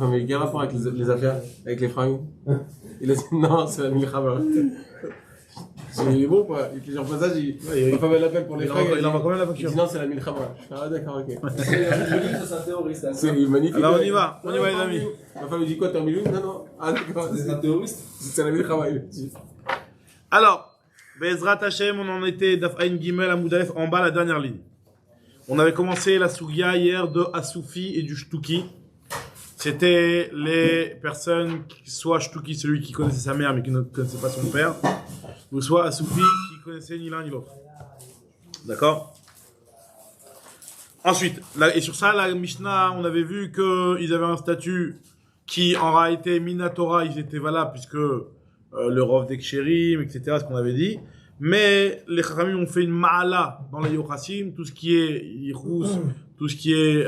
Non, mais quel rapport avec les affaires, avec les fringues? Il a dit non, c'est la milchama. Il est bon, quoi. Et puis, genre, ça, ma femme, elle l'appelle pour les fringues. Il envoie quand même la facture. Il dit non, c'est la milchama. Je fais, ah, d'accord, ok. C'est un terroriste. C'est magnifique. Alors, on y va, les amis. Ma femme, lui dit quoi, t'es en milieu? Non, non. Ah, d'accord. C'est un terroriste. C'est la milchama. Alors, Bezrat Hashem, on en était d'Af'aïn Gimel à Moudalef, en bas, la dernière ligne. On avait commencé la Sougia hier de Asoufi et du Shtouki. C'était les personnes, soit Shtouki, celui qui connaissait sa mère mais qui ne connaissait pas son père, ou soit Asoufi qui connaissait ni l'un ni l'autre. D'accord? Ensuite, et sur ça, la Mishnah, on avait vu qu'ils avaient un statut qui, en réalité, Minatora, ils étaient valables puisque le Rov d'Eksherim, etc., ce qu'on avait dit. Mais les Chachamim ont fait une ma'ala dans les Yochassim, tout ce qui est Yichus, tout ce qui est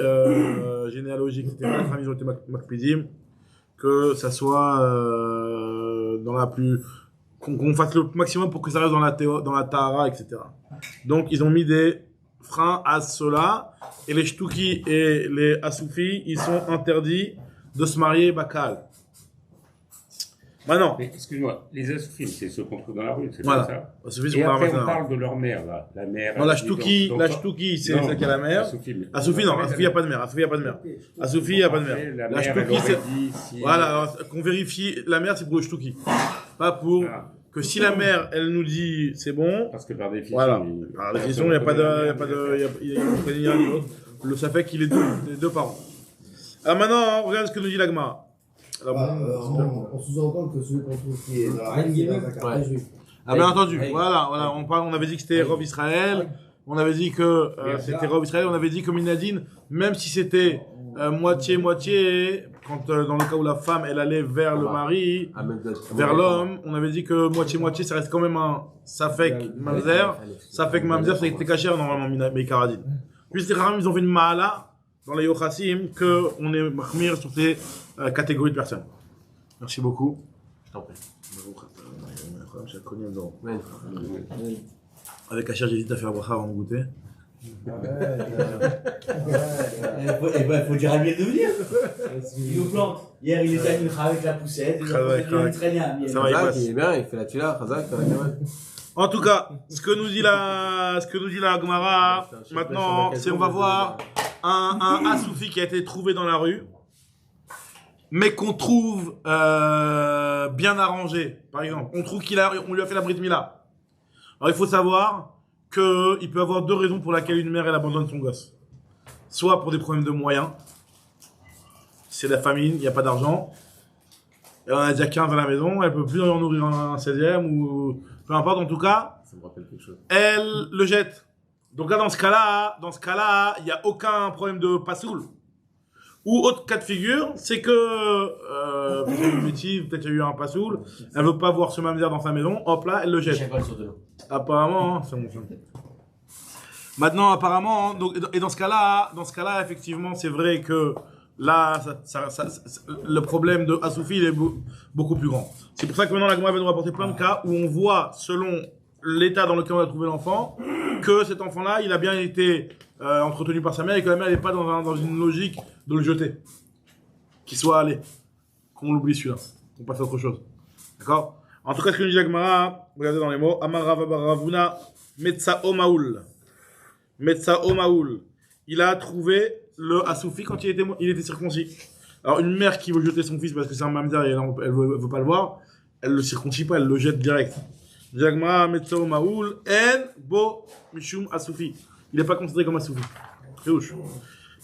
généalogie, etc. Les Chachamim ont été makpidim, que ça soit dans la plus... qu'on fasse le maximum pour que ça reste dans la Tahara, etc. Donc ils ont mis des freins à cela, et les Shtouki et les Asoufi, ils sont interdits de se marier Bakal. Maintenant. Mais excuse-moi, les Assoufis, c'est ceux qu'on trouve dans la rue, c'est voilà. pas ça. Assoufis, et après, on parle de leur mère, là. La mère. Non, la Shtouki, c'est celle qui a la mère. Asoufi, non, Asoufi, il n'y a pas de mère. Asoufi, il n'y a pas de mère. Asoufi, il n'y a pas de mère. La Shtouki, c'est. Voilà, alors, qu'on vérifie, la mère, c'est pour le Shtouki. Pas pour. Que si la mère, elle nous dit, c'est bon. Parce que par définition. Voilà. Par définition, il n'y a pas de. Le ça fait qu'il est deux parents. Alors maintenant, regarde ce que nous dit l'Agma. On sous-entend que celui qu'on trouve qui est dans la reine, c'est dans un quartier juif. Ah, bien entendu. Voilà. On avait dit que c'était Rov Israël. On avait dit que c'était Rov Israël. On avait dit que Minadine, même si c'était moitié-moitié, quand dans le cas où la femme, elle allait vers le mari, vers l'homme, on avait dit que moitié-moitié, ça reste quand même un Safek Mamzer. Safek Mamzer, c'était caché normalement, Meikaradine. Puis les Rahamim, ils ont fait une ma'ala dans les Yochassim, qu'on est mahmir sur ces catégories de personnes. Merci beaucoup. Je t'en prie. Avec Achir, j'hésite à faire bracha avant de goûter. Il faut dire à lui de venir. Il nous plante. Hier, il était à Mincha avec la poussette. Il est très bien. Ça va, il passe. Il est bien, il fait la tula, Khazak, ça va bien. En tout cas, ce que nous dit la Gemara, maintenant, c'est on va voir un Asoufi qui a été trouvé dans la rue, mais qu'on trouve bien arrangé. Par exemple, on trouve on lui a fait la Brit Mila. Alors il faut savoir qu'il peut avoir deux raisons pour lesquelles une mère elle abandonne son gosse. Soit pour des problèmes de moyens, c'est la famine, il n'y a pas d'argent, elle en a déjà 15 à la maison, elle peut plus en nourrir un 16e ou peu importe, en tout cas, ça me rappelle quelque chose. Elle le jette. Donc là, dans ce cas-là, il n'y a aucun problème de passoul. Ou autre cas de figure, c'est que peut-être il y a eu une bêtise, peut-être il y a eu un passoul, elle veut pas voir ce mamzer dans sa maison, hop là, elle le jette. Apparemment, hein, c'est bon. Maintenant, apparemment, donc, et dans ce cas-là, effectivement, c'est vrai que là, le problème de Asoufi, il est beaucoup plus grand. C'est pour ça que maintenant la Gemara va nous rapporter plein de cas où on voit, selon l'état dans lequel on a trouvé l'enfant, que cet enfant-là, il a bien été entretenu par sa mère et que la mère n'est pas dans une logique de le jeter. Qu'il soit allé. Qu'on l'oublie celui-là. Qu'on passe à autre chose. D'accord? En tout cas, ce que nous dit la Gemara, regardez dans les mots, Amar Ravuna Metzao Maoul. Metzao Maoul. Il a trouvé le Asoufi quand il était circoncis. Alors, une mère qui veut jeter son fils parce que c'est un mamzer et elle veut pas le voir, elle le circoncis pas, elle le jette direct. Jagma Metzao Maoul En Bo Mishum Asoufi. Il n'est pas considéré comme Asoufi. C'est ouche.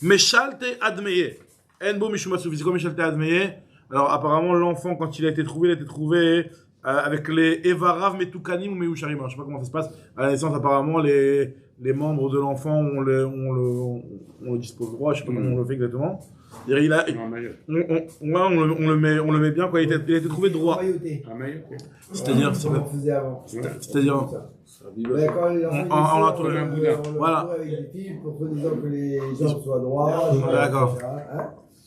Meshalte Admeye. En Bo Mishum Asoufi. C'est quoi Meshalte Admeye? Alors, apparemment, l'enfant, quand il a été trouvé avec les Evarav Metukanim ou Meusharim. Je sais pas comment ça se passe. À la naissance, apparemment, les membres de l'enfant, on le dispose droit, je sais pas comment on le fait exactement. On le met bien, quoi. Il a été trouvé droit. C'est-à-dire, c'est-à-dire, on tourné un boudin. Voilà. Pour que les gens soient droits. D'accord.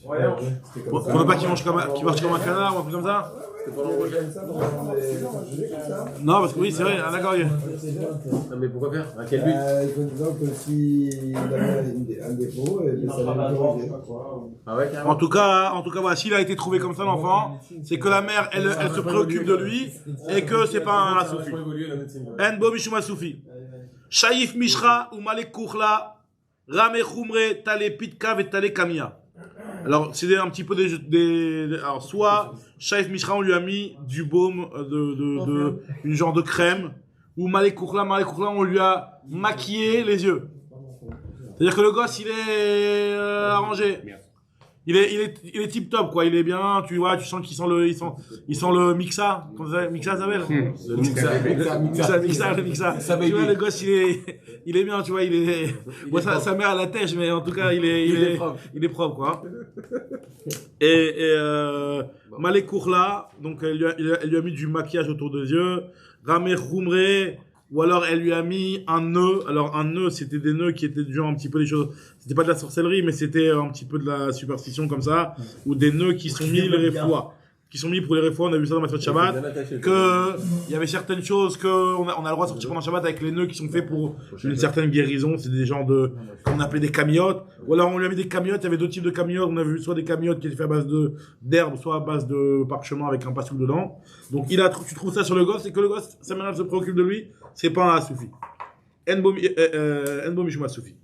Pour ne pas qu'il mange comme un canard ou un truc comme ça. C'était pendant le rejet. Non, parce que oui, c'est vrai, ah, d'accord. Non, mais pourquoi faire? À quel but? Disons que s'il avait un défaut, ça va le corriger. Ah ouais, carrément. En tout cas, voilà, s'il a été trouvé comme ça, l'enfant, c'est que la mère, elle se préoccupe de lui et que c'est pas un soufi. En bo mishuma soufi. Shaif mishra ou malek kuchla, rame chumre, tale pitka et tale kamia. Alors, c'est un petit peu alors, soit, Shaif Mishra, on lui a mis du baume, une genre de crème, ou Malek Kuchla, on lui a maquillé les yeux. C'est-à-dire que le gosse, il est arrangé. Il est tip top, quoi. Il est bien, tu vois, tu sens qu'il sent le mixa. Comment ça s'appelle? Mixa, ça s'appelle? Le mixa. Tu vois, le gosse, il est bien, tu vois, bon, sa mère à la tèche, mais en tout cas, il est propre, quoi. Et Malek Kuchla, donc, elle lui a mis du maquillage autour des yeux. Ramer Khumre, ou alors elle lui a mis un nœud. Alors un nœud, c'était des nœuds qui étaient du genre un petit peu des choses. C'était pas de la sorcellerie, mais c'était un petit peu de la superstition comme ça, ou des nœuds qui sont mis pour les réfois. On a vu ça dans ma fête Shabbat, que il y avait certaines choses que on a le droit de sortir pendant Shabbat avec les nœuds qui sont faits pour une certaine guérison. C'est des genres qu'on appelait des camiotes. Ou alors on lui a mis des camiotes. Il y avait deux types de camiotes. On a vu soit des camiotes qui étaient faits à base d'herbe, soit à base de parchemin avec un passoul dedans. Donc tu trouves ça sur le gosse, et que le gosse, sa mère se préoccupe de lui. C'est pas un soufi. Enbo mishuma soufi.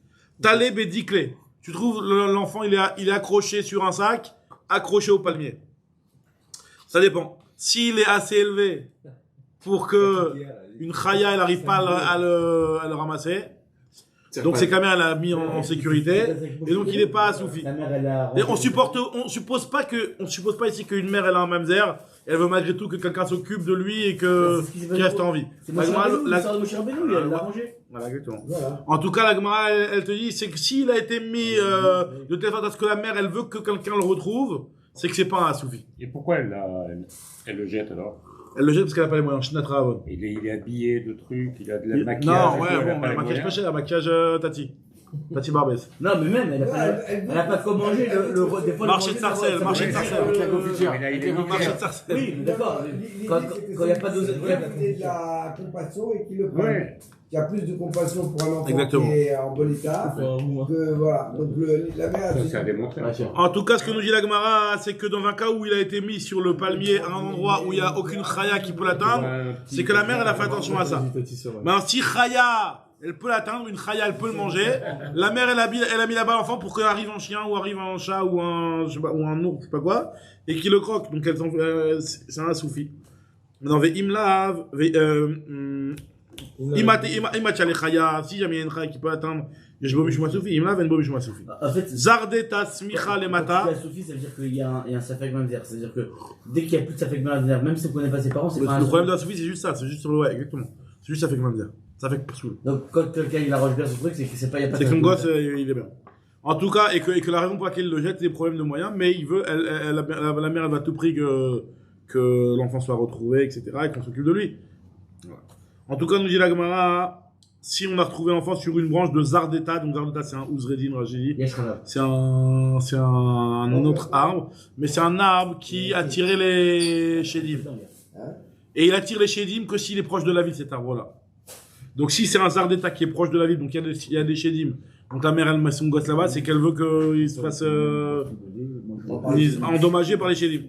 Talé bédiclé. Tu trouves l'enfant, il est accroché sur un sac, accroché au palmier. Ça dépend. S'il est assez élevé pour que une chaya, elle n'arrive pas à le ramasser, donc c'est quand même elle l'a mis en sécurité, et donc il n'est pas assoufi. Et on suppose pas ici qu'une mère elle a un mamzer, elle veut malgré tout que quelqu'un s'occupe de lui et qu'il reste en vie. C'est l'histoire de Moshe Rabbeinu, elle l'a arrangé. Voilà, exactement. Voilà. En tout cas, la Gemara, elle te dit, c'est que s'il a été mis de telle sorte à ce que la mère, elle veut que quelqu'un le retrouve, c'est que c'est pas un assoufi. Et pourquoi elle le jette alors? Elle le jette parce qu'elle n'a pas les moyens. Shinatra Avon. Il est habillé de trucs, il a de la maquillage. Non, ouais, bon, le maquillage pas cher, le maquillage Tati Barbès. Non, mais même, elle a pas de quoi manger. Des fois, marché de Sarcelles, marché de Sarcelles. Avec la confiture. Marché de Sarcelles. Oui, d'accord. Quand il n'y a pas de de la compassion et qu'il le prenne. Il y a plus de compassion pour un enfant qui est en bon état que voilà. Donc la mère. Ça a démontré. En tout cas, ce que nous dit la Gemara, c'est que dans un cas où il a été mis sur le palmier à un endroit où il n'y a aucune chaya qui peut l'atteindre, c'est que la mère elle a fait attention à ça. Mais si chaya elle peut l'atteindre, une chaya elle peut le manger, la mère elle a mis là-bas l'enfant pour qu'il arrive un chien ou arrive un chat ou un ours, je sais pas quoi, et qu'il le croque. Donc c'est un soufi. Maintenant, ve'imlav, si jamais il y a une chaya qui peut atteindre, je bois mishuma soufi, il me lave, bois mishuma soufi. En fait, Zardeta smicha le mata. La soufi, ça veut dire qu'il y a un safek mamzer. C'est-à-dire que dès qu'il n'y a plus de safek mamzer, même si on ne connaît pas ses parents, c'est pas un. Le problème de la soufi, c'est juste ça, c'est juste ouais, exactement. C'est juste safek mamzer. Safek persoul. Donc quand quelqu'un il arrange bien ce truc, c'est que c'est pas, il y a pas. C'est que son gosse, il est bien. En tout cas, et que la raison pour laquelle il le jette, c'est des problèmes de moyens, mais il veut, la mère, elle va à tout prix que l'enfant soit retrouvé, etc., et qu'on s'occupe de lui. Voilà. En tout cas, nous dit la Gemara, si on a retrouvé l'enfant sur une branche de Zardeta, donc Zardeta c'est un Ouzredin, c'est un autre arbre, mais c'est un arbre qui attirait les Shedim. Et il attire les Shedim que s'il est proche de la ville, cet arbre-là. Donc si c'est un Zardeta qui est proche de la ville, donc il y a des Shedim, donc la mère elle met son gosse là-bas, c'est qu'elle veut qu'il se fasse endommagé par les Shedim.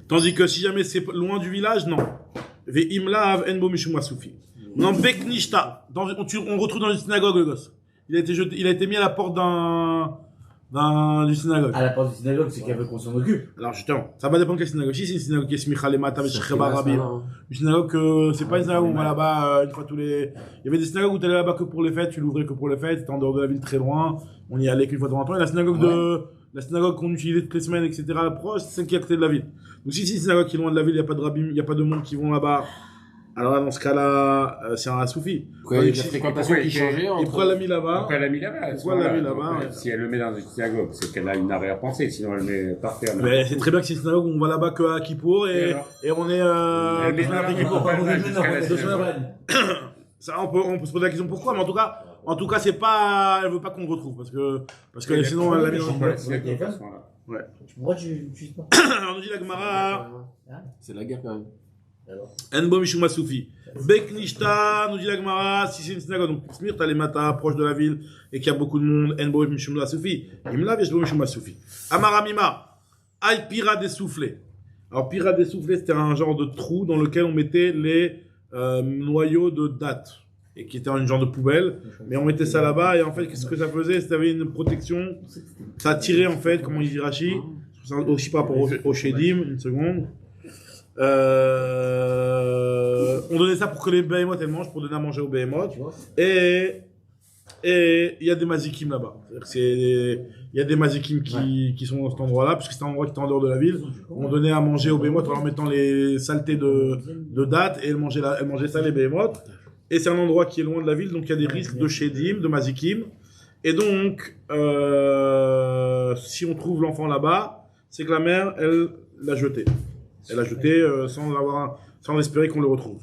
Tandis que si jamais c'est loin du village, non. Ve'imlav enbo mishuma soufi. Non, Beknishta. On retrouve dans une synagogue le gosse. Il a été mis à la porte d'une synagogue. À la porte d'une synagogue, c'est qu'elle veut qu'on s'en occupe. Alors justement, ça va dépendre de quelle synagogue. Si c'est une synagogue qui est smicha le mata v'shecheba rabbi, une synagogue c'est pas une synagogue où on va là-bas une fois tous les. Il y avait des synagogues où t'allais là-bas que pour les fêtes, tu l'ouvrais que pour les fêtes, c'était en dehors de la ville très loin, on y allait qu'une fois de temps en temps. Et la synagogue qu'on utilisait toutes les semaines, etc. proche, c'est celle qui est à côté de la ville. Donc si c'est une synagogue qui est loin de la ville, il y a pas de rabbin, il y a pas de monde qui vont là-bas. Alors là, dans ce cas-là, c'est un assoufi. Il y a la fréquentation qui changeait. Et pourquoi elle l'a mis là-bas? Pourquoi elle l'a mis là-bas? Pourquoi elle l'a mis là-bas? Si elle le met dans une synagogue, c'est qu'elle a une arrière-pensée, sinon elle le met par terre. Mais c'est très bien que c'est une synagogue où on va là-bas qu'à Kippour et on est, elle met là-bas Kippour. Ça, on peut se poser la question pourquoi, mais en tout cas, En tout cas, c'est pas, elle veut pas qu'on le retrouve parce que sinon elle l'a mis dans le Ouais. Pourquoi tu n'utilises pas? Alors, nous dit la Gemara. C'est la guerre quand même. Enbo Mishuma Soufi. Beknishta, nous dit la Gemara, si c'est une synagogue, donc Smir, t'as les matas proches de la ville et qu'il y a beaucoup de monde, Enbo Mishuma Soufi. Imla, Yeshbo Mishuma Soufi. Amaramima, Aïe Pira des soufflets. Alors, Pira des soufflets, c'était un genre de trou dans lequel on mettait les noyaux de dattes. Et qui était une genre de poubelle, mais on mettait ça là-bas, et en fait, qu'est-ce que ça faisait? C'était une protection, ça attirait en fait, comment il dit Rashi, aussi par rapport au Shedim, une seconde. On donnait ça pour que les behemoths elles mangent, pour donner à manger aux behemoths, et il y a des mazikim là-bas. Il y a des mazikim qui sont dans cet endroit-là, puisque c'est un endroit qui est en dehors de la ville. On donnait à manger aux behemoths en leur mettant les saletés de dattes, et elles mangeaient ça, les behemoths. Et c'est un endroit qui est loin de la ville, donc il y a des risques de shedim, de mazikim. Et donc, si on trouve l'enfant là-bas, c'est que la mère, elle l'a jeté. Elle l'a jeté sans espérer qu'on le retrouve.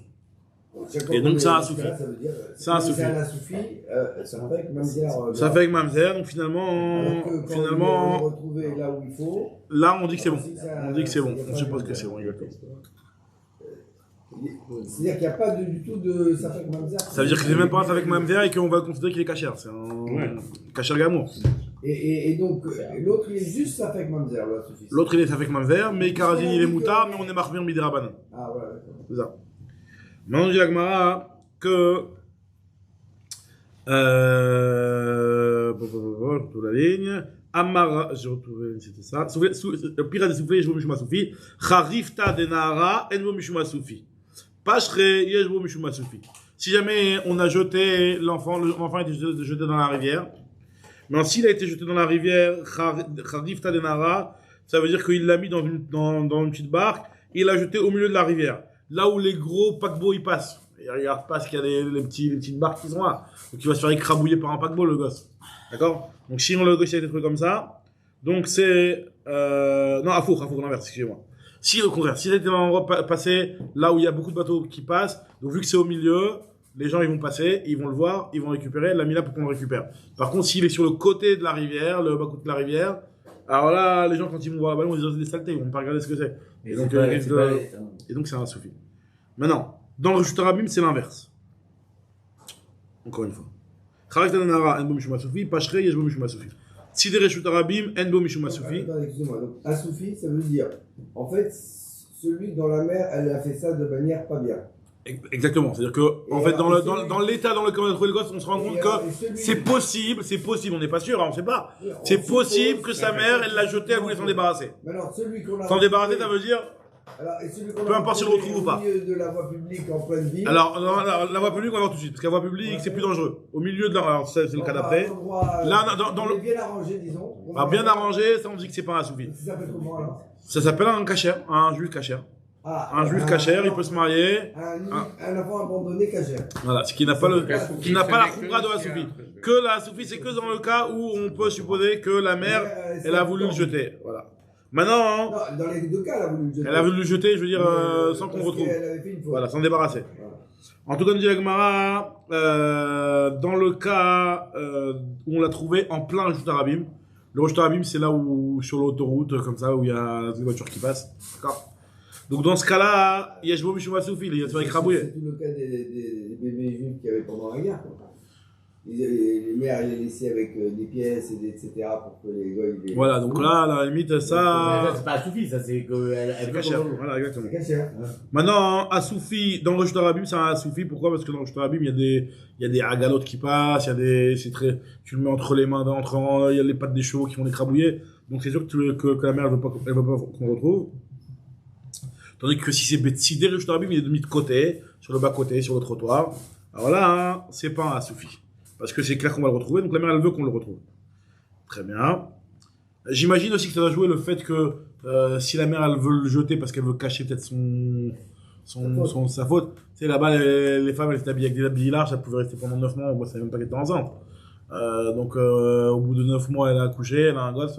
Et donc ça a suffi. Ça a suffi. Ça fait que Mamzer. Ça fait avec Mamzer, donc finalement, retrouver là où il faut. Là, on dit que c'est bon. On dit que c'est bon. On suppose que c'est bon, exactement. C'est-à-dire qu'il n'y a pas du tout de Safek Mamzer. Ça veut dire qu'il n'est même pas un Safek Mamzer et qu'on va considérer qu'il est cachère. C'est un cachère gamour. Et donc, l'autre, il est juste Safek Mamzer, là, suffit. L'autre, il est Safek Mamzer, mais Karazin, il est moutard, mais on est marmir midirabanan. Ah, voilà, d'accord. C'est ça. Maintenant, on dit à Gemara que. Toute la ligne. Amara, j'ai retrouvé, c'était ça. Pira des soufflets, Yeshbo Mishuma Soufi. Charifta de Nahara, Envo Mishuma Soufi. Pashre, Yeshbo Mishuma Soufi. Si jamais on a jeté l'enfant a été jeté dans la rivière. Mais s'il a été jeté dans la rivière, Charifta de Nahara, ça veut dire qu'il l'a mis dans une petite barque, et il l'a jeté au milieu de la rivière. Là où les gros paquebots ils passent. Et il regarde pas qu'il y a les petites barques qui sont là. Donc il va se faire écrabouiller par un paquebot, le gosse. D'accord? Donc si le gosse a été trouvé comme ça, donc c'est... non, à four, l'inverse, excusez-moi. Si au contraire, s'il a été dans l'endroit passé, là où il y a beaucoup de bateaux qui passent, donc vu que c'est au milieu, les gens ils vont passer, ils vont le voir, ils vont le récupérer, l'a mis là pour qu'on le récupère. Par contre, s'il est sur le côté de la rivière, le bas-côté de la rivière, alors là, les gens quand ils vont voir la ballon, ils vont dire c'est des saletés, ils vont pas regarder ce que c'est. Et donc c'est un soufi. Maintenant, dans le Reshut Rabim, c'est l'inverse. Encore une fois. Charaktananara, Enbo Mishuma Soufi, Pashre, Yeshbo Mishuma Soufi. Si des Reshut Rabim, Enbo Mishuma Soufi. Attends, excusez-moi. Donc, un soufi, ça veut dire, en fait, celui dont la mère, elle a fait ça de manière pas bien. Exactement. C'est-à-dire que, en fait, dans l'état dans lequel on a trouvé le gosse, on se rend compte que c'est possible, on n'est pas sûr, on ne sait pas. C'est possible que sa mère, elle l'a jeté, elle voulait s'en débarrasser. Alors, celui qu'on a. S'en débarrasser, ça veut dire. Alors, peu importe si on le retrouve ou pas. Au milieu de la voie publique en pleine ville. Alors, la voie publique, on va voir tout de suite. Parce que la voie publique, c'est plus dangereux. Au milieu de la. Alors, c'est le cas d'après. Là, dans le. Bien arrangé, disons. Alors, bien arrangé, ça, on dit que c'est pas un soufi. Ça s'appelle comment alors? Ça s'appelle un cachère, un juif cachère. Un juif cachère, il peut se marier. Un enfant abandonné cachère. Voilà, ce qui n'a pas la khoumra de la soufi. Que la soufi, c'est que dans le cas où on peut supposer que la mère, elle a voulu le jeter. Voilà. Maintenant, non, dans les deux cas, elle a voulu le jeter. Elle a voulu le jeter, je veux dire, sans qu'on retrouve. Voilà, s'en débarrasser. Voilà. En tout cas, nous dit la Gemara, dans le cas où on l'a trouvé en plein Reshut Rabim. Le Reshut Rabim, c'est là où, sur l'autoroute, comme ça, où il y a des voitures qui passent. D'accord? Donc, dans ce cas-là, Yeshbo Mishuma Soufi, il va se faire écrabouiller. C'est tout le cas des bébés juifs qu'il y avait pendant la guerre. Les mères les laissaient avec des pièces, etc. pour que les gars. Voilà, donc là, à la limite, ça. C'est pas un soufi, ça c'est qu'elle c'est cachère. Voilà, exactement. C'est cachère. Maintenant, à Soufi, dans le Reshut Rabim, c'est un Soufi. Pourquoi? Parce que dans le Reshut Rabim, il y a des agalotes qui passent, tu le mets entre les mains, il y a les pattes des chevaux qui vont l'écrabouiller. Donc c'est sûr que la mère, elle veut pas qu'on le retrouve. Tandis que si des Reshut Rabim, il est mis de côté, sur le bas-côté, sur le trottoir. Alors là, hein, c'est pas un Soufi. Parce que c'est clair qu'on va le retrouver, donc la mère, elle veut qu'on le retrouve. Très bien. J'imagine aussi que ça doit jouer le fait que si la mère, elle veut le jeter parce qu'elle veut cacher peut-être sa faute. Tu sais, là-bas, les femmes, elles étaient habillées avec des habits larges, ça pouvait rester pendant 9 mois, moi, ça savait même pas qu'elle était enceinte. Donc, au bout de 9 mois, elle a accouché, elle a un gosse,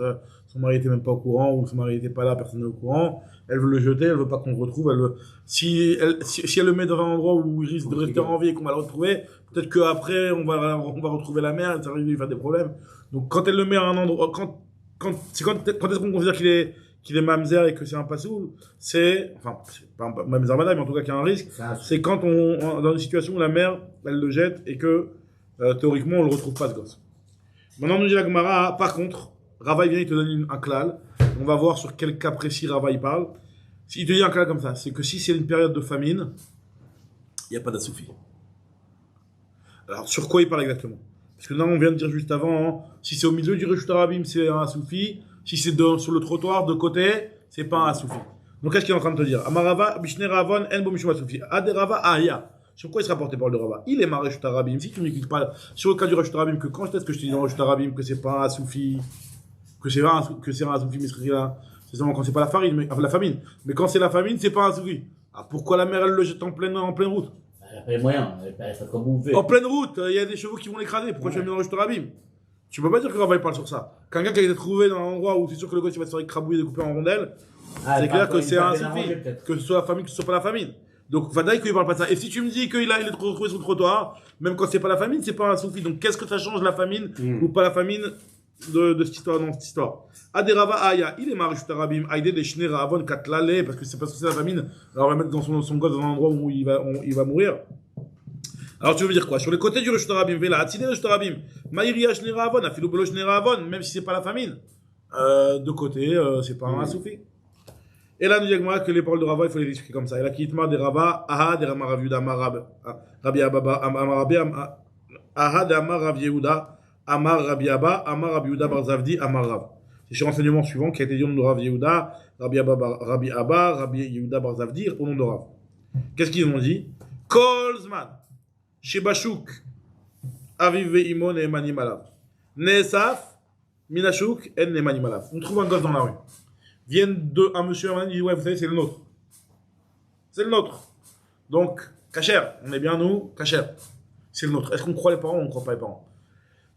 son mari était même pas au courant, ou son mari était pas là, personne n'est au courant, elle veut le jeter, elle veut pas qu'on le retrouve, si elle le met dans un endroit où il risque de rester en vie et qu'on va le retrouver, peut-être qu'après, on va retrouver la mère, ça risque de lui faire des problèmes. Donc, quand elle le met à un endroit, quand est-ce qu'on considère qu'il est mamzer et que c'est un passoul, c'est pas un mamzer madame, mais en tout cas qu'il y a un risque, c'est quand dans une situation où la mère, elle le jette et que, théoriquement, on le retrouve pas ce gosse. Maintenant, nous dit la Gemara, par contre, Rava, il vient, il te donne un klal. On va voir sur quel cas précis Rava, il parle. Il te dit un klal comme ça, c'est que si c'est une période de famine, il n'y a pas d'assoufi. Alors, sur quoi il parle exactement? Parce que là, on vient de dire juste avant, si c'est au milieu du Reshut Harabim, c'est un assoufi. Si c'est sur le trottoir, de côté, c'est pas un assoufi. Donc, qu'est-ce qu'il est en train de te dire? Amarava, Bishne Ravon, En Bo Mishum Assoufi. Aderava, Aya. Sur quoi il se rapporte les paroles de Rava? Il est marre Reshut Harabim. Si tu m'écoutes pas sur le cas du Reshut Harabim, que quand est-ce que je te dis dans Reshut Harabim que c'est pas un assoufi, que c'est un assoufi, c'est seulement quand c'est pas la famine. Mais quand c'est la famine, c'est pas un assoufi. Ah, pourquoi la mère, elle le jette en pleine route? Elle n'a pas les moyens, elle fait comme vous faites. En pleine route, il y a des chevaux qui vont l'écraser. Pourquoi tu as mis dans le Reshut Harabim? Tu peux pas dire que Rava parle sur ça. Quand quelqu'un qui a été trouvé dans un endroit où c'est sûr que le gosse il va se faire écrabouiller, découper en rondelles, c'est clair que c'est un assoufi. Que ce soit la famine, que ce soit pas la famine. Donc, Vadaï qu'il parle pas de ça. Et si tu me dis qu'il est retrouvé sur le trottoir, même quand c'est pas la famine, c'est pas un soufi. Donc, qu'est-ce que ça change la famine ou pas la famine de cette histoire, dans cette histoire? Aderava Aya, il est Reshut Harabim, Aïdé des Shnei Ravon Katlale, parce que c'est la famine. Alors, on va mettre dans son gosse dans un endroit où il va mourir. Alors, tu veux dire quoi? Sur les côtés du Reshut Harabim, Vela, Atzidé Reshut Harabim, Maïria Shnei Ravon, Afilou Belo Shnei Ravon, même si c'est pas la famine. De côté, c'est pas un soufi. Et là, nous dit que les paroles de Rava, il faut les expliquer comme ça. Et là, qui itmar de Rava, aha de Rama Rav Yehuda, Amar Rabbi Abba, aha de Amar Rav Yehuda, Amar Rabbi Abba, Amar Rabbi Yehuda bar Zavdi, Amar Rav. C'est sur l'enseignement suivant qui a été dit au nom de Rav Yehuda, Rabbi Abba, Rabbi Yehuda bar Zavdi, au nom de Rav. Qu'est-ce qu'ils ont dit? Kol Zman, Shebashuk, Aviv Ve'imon et Emanim Alav. Nesaf, Minashuk, En Emanim Alav. On trouve un gosse dans la rue. Viennent un monsieur, il dit, ouais, vous savez, c'est le nôtre. C'est le nôtre. Donc, kasher, on est bien nous, kasher. C'est le nôtre. Est-ce qu'on croit les parents ou on ne croit pas les parents?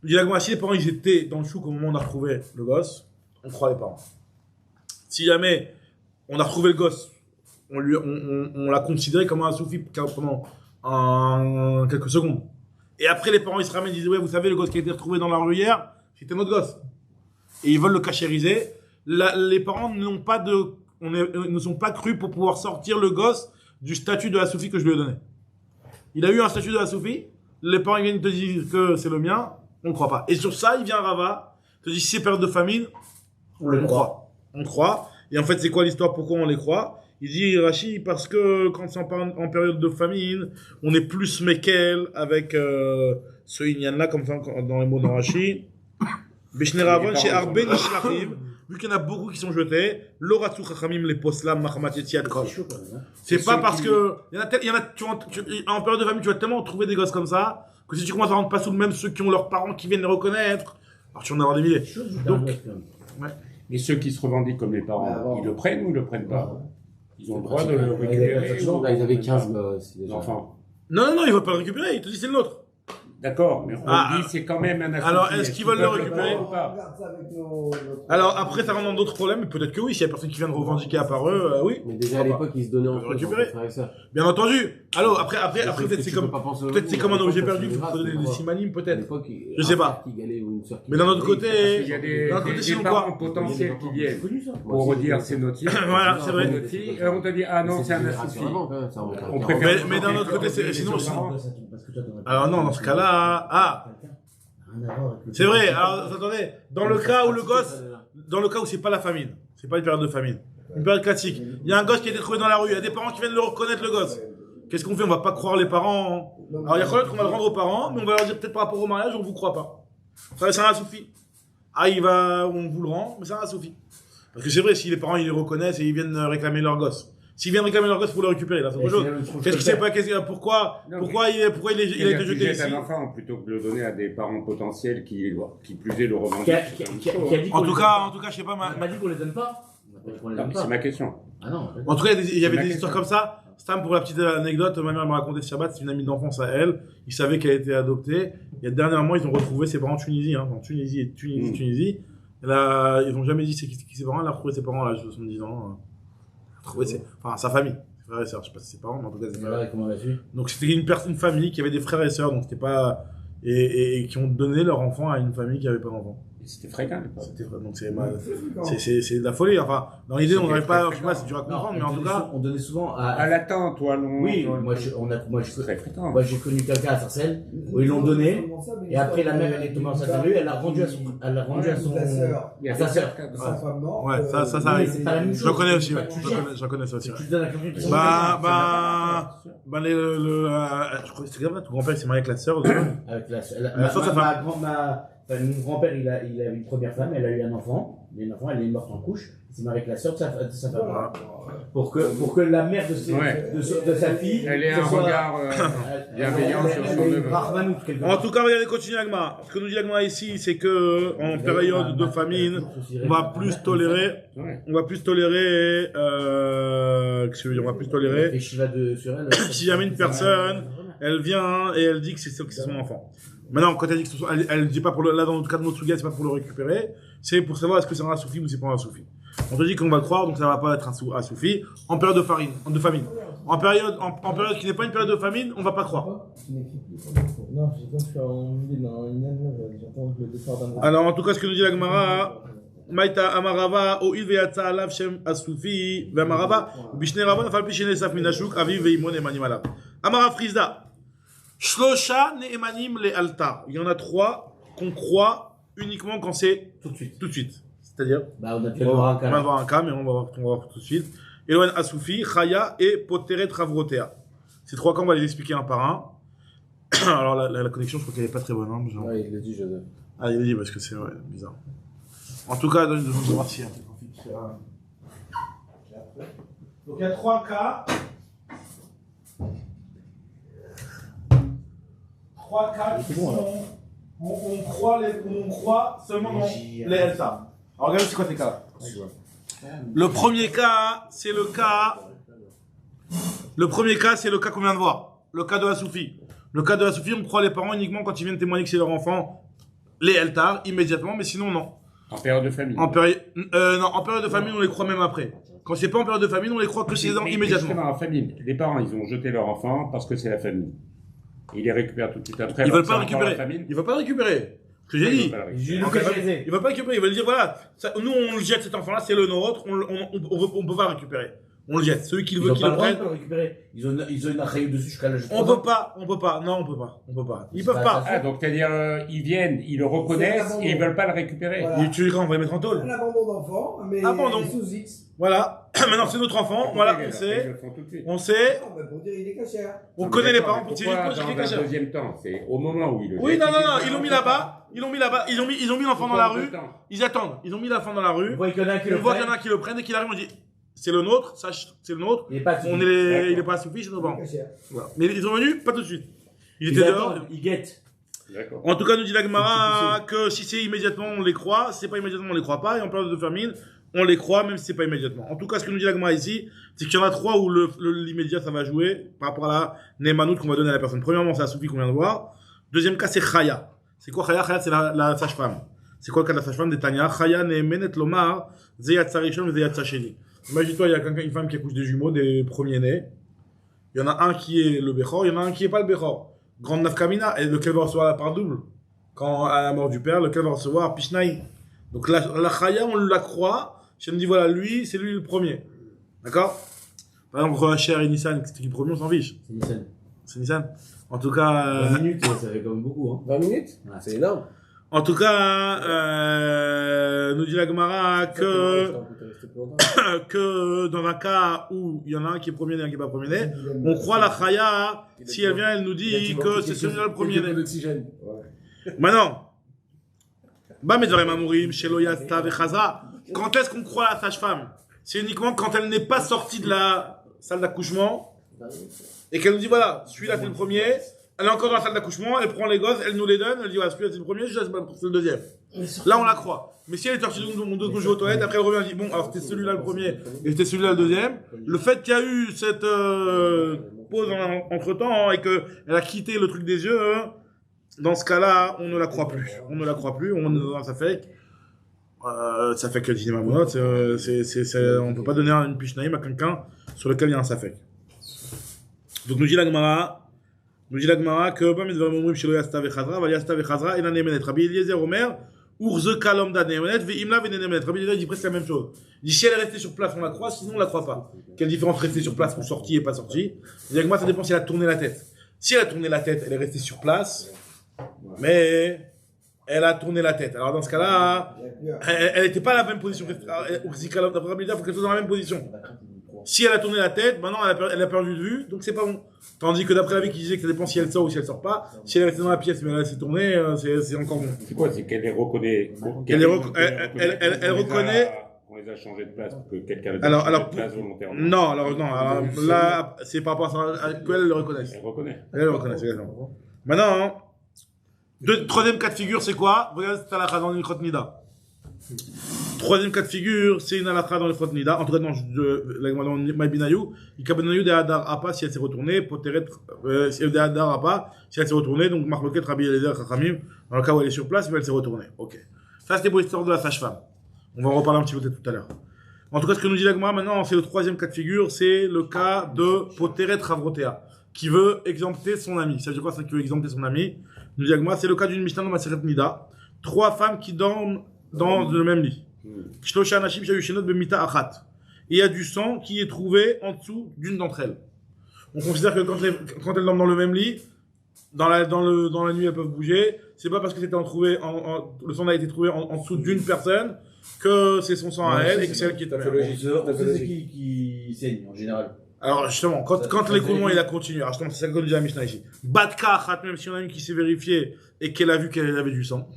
Nous dit si les parents ils étaient dans le chouk au moment où on a retrouvé le gosse, on croit les parents. Si jamais on a retrouvé le gosse, on l'a considéré comme un soufi pendant quelques secondes. Et après, les parents ils se ramènent et disent, ouais, vous savez, le gosse qui a été retrouvé dans la rue hier, c'était notre gosse. Et ils veulent le cachériser. Les parents ne sont pas crus pour pouvoir sortir le gosse du statut de la Soufi que je lui ai donné. Il a eu un statut de la Soufi, les parents viennent te dire que c'est le mien, on ne croit pas. Et sur ça, il vient Rava, te dit si c'est période de famine, on croit. On croit. Et en fait, c'est quoi l'histoire? Pourquoi on les croit? Il dit Rashi, parce que quand c'est en période de famine, on est plus mekel avec ce inyan-là, comme ça dans les mots de Rashi. Bishneravon chez Arbe Nishlachim. Vu qu'il y en a beaucoup qui sont jetés, l'oratsu chachamim les poslam machamat yetziat kol. C'est pas parce que il y en a en période de famille tu vas tellement trouver des gosses comme ça que si tu commences à rendre pas sous le même ceux qui ont leurs parents qui viennent les reconnaître, alors tu vas en avoir des milliers. Donc, ouais. Et ceux qui se revendiquent comme les parents, ils le prennent ou ils le prennent pas? Ils ont le droit de le récupérer. Ils avaient 15 enfants. Non, ils ne veulent pas le récupérer, ils te disent c'est le nôtre. D'accord, mais on dit c'est quand même un associé. Alors, est-ce qu'ils veulent le récupérer ou pas? Alors, après, ça rentre dans d'autres problèmes, peut-être que oui, s'il y a personne qui vient de revendiquer à part eux, oui. Mais déjà à l'époque, ils se donnaient en récupérer. Bien entendu. Alors, après, peut-être c'est comme un objet perdu, il faut donner des simanim, peut-être. Je sais pas. Mais d'un autre côté, il y a des parents potentiels qui viennent pour dire c'est notre fille. Voilà, c'est vrai. On te dit, ah non, c'est un associé. Mais d'un autre côté, sinon, alors non, dans ce cas-là, c'est vrai, alors attendez, dans le cas où c'est pas la famine, c'est pas une période de famine, une période classique, il y a un gosse qui a été trouvé dans la rue, il y a des parents qui viennent le reconnaître le gosse. Qu'est-ce qu'on fait? On va pas croire les parents. Alors il y a qu'on va le rendre aux parents, mais on va leur dire peut-être par rapport au mariage, on vous croit pas. Ça c'est un soufi. On vous le rend, mais c'est un soufi. Parce que c'est vrai, si les parents ils les reconnaissent et ils viennent réclamer leur gosse. S'ils viennent réclamer leur gosse pour le récupérer, là, c'est autre chose. Qu'est-ce qui s'est pas, pourquoi il a été jeté ici? Un enfant plutôt que de le donner à des parents potentiels qui plus est le revendiquent. En tout cas, je sais pas, m'a dit qu'on les donne pas. C'est ma question. Ah non. En tout cas, il y avait des histoires comme ça. Stam, pour la petite anecdote, ma mère m'a raconté Shabbat, c'est une amie d'enfance à elle. Ils savaient qu'elle a été adoptée. Et dernièrement, ils ont retrouvé ses parents en Tunisie, en Tunisie. Ils n'ont jamais dit c'est qui ses parents. Elle a retrouvé ses parents à l'âge de 70 ans. Enfin, sa famille. Ses frères et sœurs. Je sais pas si c'est ses parents, mais en tout cas, ses frères. Comment elle a su? Donc, c'était une famille qui avait des frères et sœurs. Donc, c'était pas. Et qui ont donné leur enfant à une famille qui n'avait pas d'enfant. C'était fréquent. Donc c'est de la folie. Enfin, dans l'idée, on n'arrive pas, je sais pas, c'est dur à comprendre, mais en tout cas. On donnait souvent à la tante ou à l'oncle. Oui, moi j'ai connu quelqu'un à Sarcelles où ils l'ont donné, et après la mère elle est tombée enceinte de lui, elle l'a rendu à sa sœur. Ouais, ça arrive. Je le connais aussi, je connais ça aussi. Tu donnes à quelqu'un qui je crois que c'était comme ça, ton grand-père s'est marié avec la sœur. Avec la sœur. Mon grand-père, il a eu une première femme, elle a eu un enfant. Elle est morte en couche. Il s'est marié avec la sœur de sa femme. Pour que la mère de sa fille. Elle ait un regard bienveillant sur son neveu. En tout cas, regardez, continue l'agma. Ce que nous dit l'agma ici, c'est que en période de famine, on va plus tolérer. Si jamais une personne, elle vient et elle dit que c'est son enfant. Maintenant, quand elle dit que elle dit pas pour là dans le cas de notre sujet, c'est pas pour le récupérer, c'est pour savoir est-ce que c'est un soufi ou c'est pas un soufi. On te dit qu'on va croire, donc ça va pas être un soufi. En période de famine. En période qui n'est pas une période de famine, on va pas croire. Non, je suis en milieu j'entends le départ d'un. Alors, en tout cas, ce que nous dit la Gemara, Maïta Amarava, Oil Veyatsa Alav Shem Asufi, Vemarava, Bishne Rava, Nafal Pishene Saf Minashuk, Aviv Veimon Emanimala. Amara Frizda. Shlosha ne'emanim le altar. Il y en a 3 qu'on croit uniquement quand c'est tout de suite. C'est-à-dire, on va voir un cas, mais on va voir tout de suite. Elohen Asufi, Chaya et Poteret Ravrotea. Ces 3 cas, on va les expliquer un par un. Alors la connexion, je crois qu'elle est pas très bonne. Hein, ouais, il l'a dit, Joseph. Ah, il l'a dit parce que c'est bizarre. En tout cas, donne-nous de voir si donc il y a 3 cas. 3 cas qui sont on croit seulement dans les Elsa. Alors regardez c'est quoi ces cas. Le premier cas, c'est le cas qu'on vient de voir. Le cas de la Soufi. Le cas de la Soufi, on croit les parents uniquement quand ils viennent témoigner que c'est leur enfant, les Eltar, immédiatement, mais sinon non. En période de famine. En période de famine, on les croit même après. Quand c'est pas en période de famine, on les croit que c'est immédiatement. En famine, les parents, ils ont jeté leur enfant parce que c'est la famine. Ils les récupèrent tout de suite après. Ils veulent pas récupérer. Ils veulent pas récupérer. Ce que j'ai dit. Ils veulent pas récupérer. Ils veulent dire voilà, nous on le jette cet enfant-là, c'est le nôtre, on peut pas récupérer. On le jette. Celui qui veut qu'il le prenne. Ils ont une arraille dessus jusqu'à l'âge de 3 ans. On peut pas. Non, on peut pas. Ils peuvent pas. Ah, donc c'est-à-dire, ils viennent, ils le reconnaissent et ils veulent pas le récupérer. Voilà. Tu on va les mettre en tôle. Un abandon d'enfant, mais sous X. Voilà. Maintenant, c'est notre enfant. Voilà, on sait. Pour dire il est cachère. On connaît les parents pour dire qu'il est cachère. Dans un deuxième temps, c'est au moment où ils le. Oui, non, ils l'ont mis là-bas. Ils ont mis l'enfant dans la rue. Ils attendent. Ils ont mis l'enfant dans la rue. On voit qu'il y en a un qui le prenne et qu'il arrive, on dit c'est le nôtre, c'est le nôtre. Il est pas assoupi, c'est nos parents. Voilà. Mais ils sont venus pas tout de suite. Ils étaient dehors. Ils guettent. D'accord. En tout cas, nous dit la Gemara que si c'est immédiatement, on les croit. Si c'est pas immédiatement, on les croit pas. Et en période de famine, on les croit, même si c'est pas immédiatement. En tout cas, ce que nous dit la Gemara ici, c'est qu'il y en a 3 où l'immédiat, ça va jouer par rapport à la Némanout qu'on va donner à la personne. Premièrement, c'est Assoufi qu'on vient de voir. Deuxième cas, c'est Chaya. C'est quoi Chaya? Chaya, c'est la sage-femme. C'est quoi le cas de la sage-femme des Tanya? Chaya ne'emenet lomar zeyat sarishon zeyat sacheni. Imagine-toi, il y a une femme qui accouche des jumeaux, des premiers-nés. Il y en a un qui est le Bechor, il y en a un qui n'est pas le Bechor. Grande nafkamina, et lequel va recevoir la part double. Quand, à la mort du père, lequel va recevoir Pishnaï. Donc la Chaya, on la croit. Je me dis, voilà, lui, c'est lui le premier. D'accord? Par exemple, Rocher et Nissan, c'était qui le premier, on s'en fiche. C'est Nissan. En tout cas. 20 minutes, ça fait quand même beaucoup. Hein. 20 minutes? Ouais. C'est énorme. En tout cas, nous dit la Gemara que dans un cas où il y en a un qui est premier-né et un qui n'est pas premier-né, on croit la Chaya, si elle vient, elle nous dit que c'est celui-là le premier-né. Maintenant, quand est-ce qu'on croit la sage-femme? C'est uniquement quand elle n'est pas sortie de la salle d'accouchement et qu'elle nous dit voilà, celui-là c'est le premier. Elle est encore dans la salle d'accouchement, elle prend les gosses, elle nous les donne, elle dit voilà, celui-là c'est le premier, celui-là c'est le deuxième. Là on la croit. Mais si elle est sortie de mon dos que je vais aux toilettes, après elle revient et dit bon, alors c'était celui-là le premier et c'était celui-là le deuxième. Le fait qu'il y a eu cette pause entre temps et qu'elle a quitté le truc des yeux, dans ce cas-là, on ne la croit plus. On est dans sa fake. Ça fait que le cinéma monote, on peut pas donner une pishnaïm à quelqu'un sur lequel il y a un safek. Donc nous dit la Gemara que pas mais devant mourir chez le Yasta vechazra, va Yasta vechazra, il en est menet. Rabbi Eliezer Omer, urze kalom da nemenet, veimla venenemenet. Rabbi Eliezer dit presque la même chose. Il dit si elle est restée sur place, on la croit, sinon on la croit pas. Quelle différence rester sur place ou sortie et pas sortie? La Gemara ça dépend si elle a tourné la tête. Si elle a tourné la tête, elle est restée sur place, mais elle a tourné la tête. Alors dans ce cas-là, elle n'était pas à la même position. Urze kalom da Rabbi Eliezer, faut qu'elle soit dans la même position. Si elle a tourné la tête, maintenant elle a perdu de vue, donc c'est pas bon. Tandis que d'après la vie qui disait que ça dépend si elle sort ou si elle sort pas, si elle est restée dans la pièce mais elle s'est tournée, c'est encore bon. C'est quoi? C'est qu'elle les reconnaît. Elle reconnaît. On les a changés de place pour que quelqu'un Alors, de place volontairement. Non, alors là, c'est par rapport à qu'elle le reconnaisse. Elle reconnaît. Elle le reconnaît, exactement. Maintenant, troisième cas de figure, c'est quoi? Regarde, c'est à la dans une Nida. Troisième cas de figure, c'est une halakha dans le Chot Nida. En tout cas, dans Maïbinayou, Ikabenayou de Hadar Apa, si elle s'est retournée, Poteret, de Hadar Apa, si elle s'est retournée, donc Marloket Rabbi Eliezer Chachamim, dans le cas où elle est sur place, mais elle s'est retournée. Ok. Ça, c'était pour l'histoire de la sage-femme. On va en reparler un petit peu peut-être tout à l'heure. En tout cas, ce que nous dit l'Agma maintenant, c'est le troisième cas de figure, c'est le cas de Poteret Ravrotea, qui veut exempter son ami. Ça veut dire quoi, ça, qui veut exempter son ami? Nous dit l'Agma, c'est le cas d'une Mishnah dans Maseret Nida. 3 femmes qui dorment dans le même lit. Il y a du sang qui est trouvé en dessous d'une d'entre elles. On considère que quand elles dorment dans le même lit, dans la nuit elles peuvent bouger. C'est pas parce que le sang a été trouvé en dessous d'une personne que c'est son sang à elle et que c'est elle qui est tombée. C'est qui saigne en général. Alors justement, quand l'écoulement il a continué, alors justement c'est ça que nous dit la Mishnah ici. Batka achat, même si on a une qui s'est vérifiée et qu'elle a vu qu'elle avait du sang,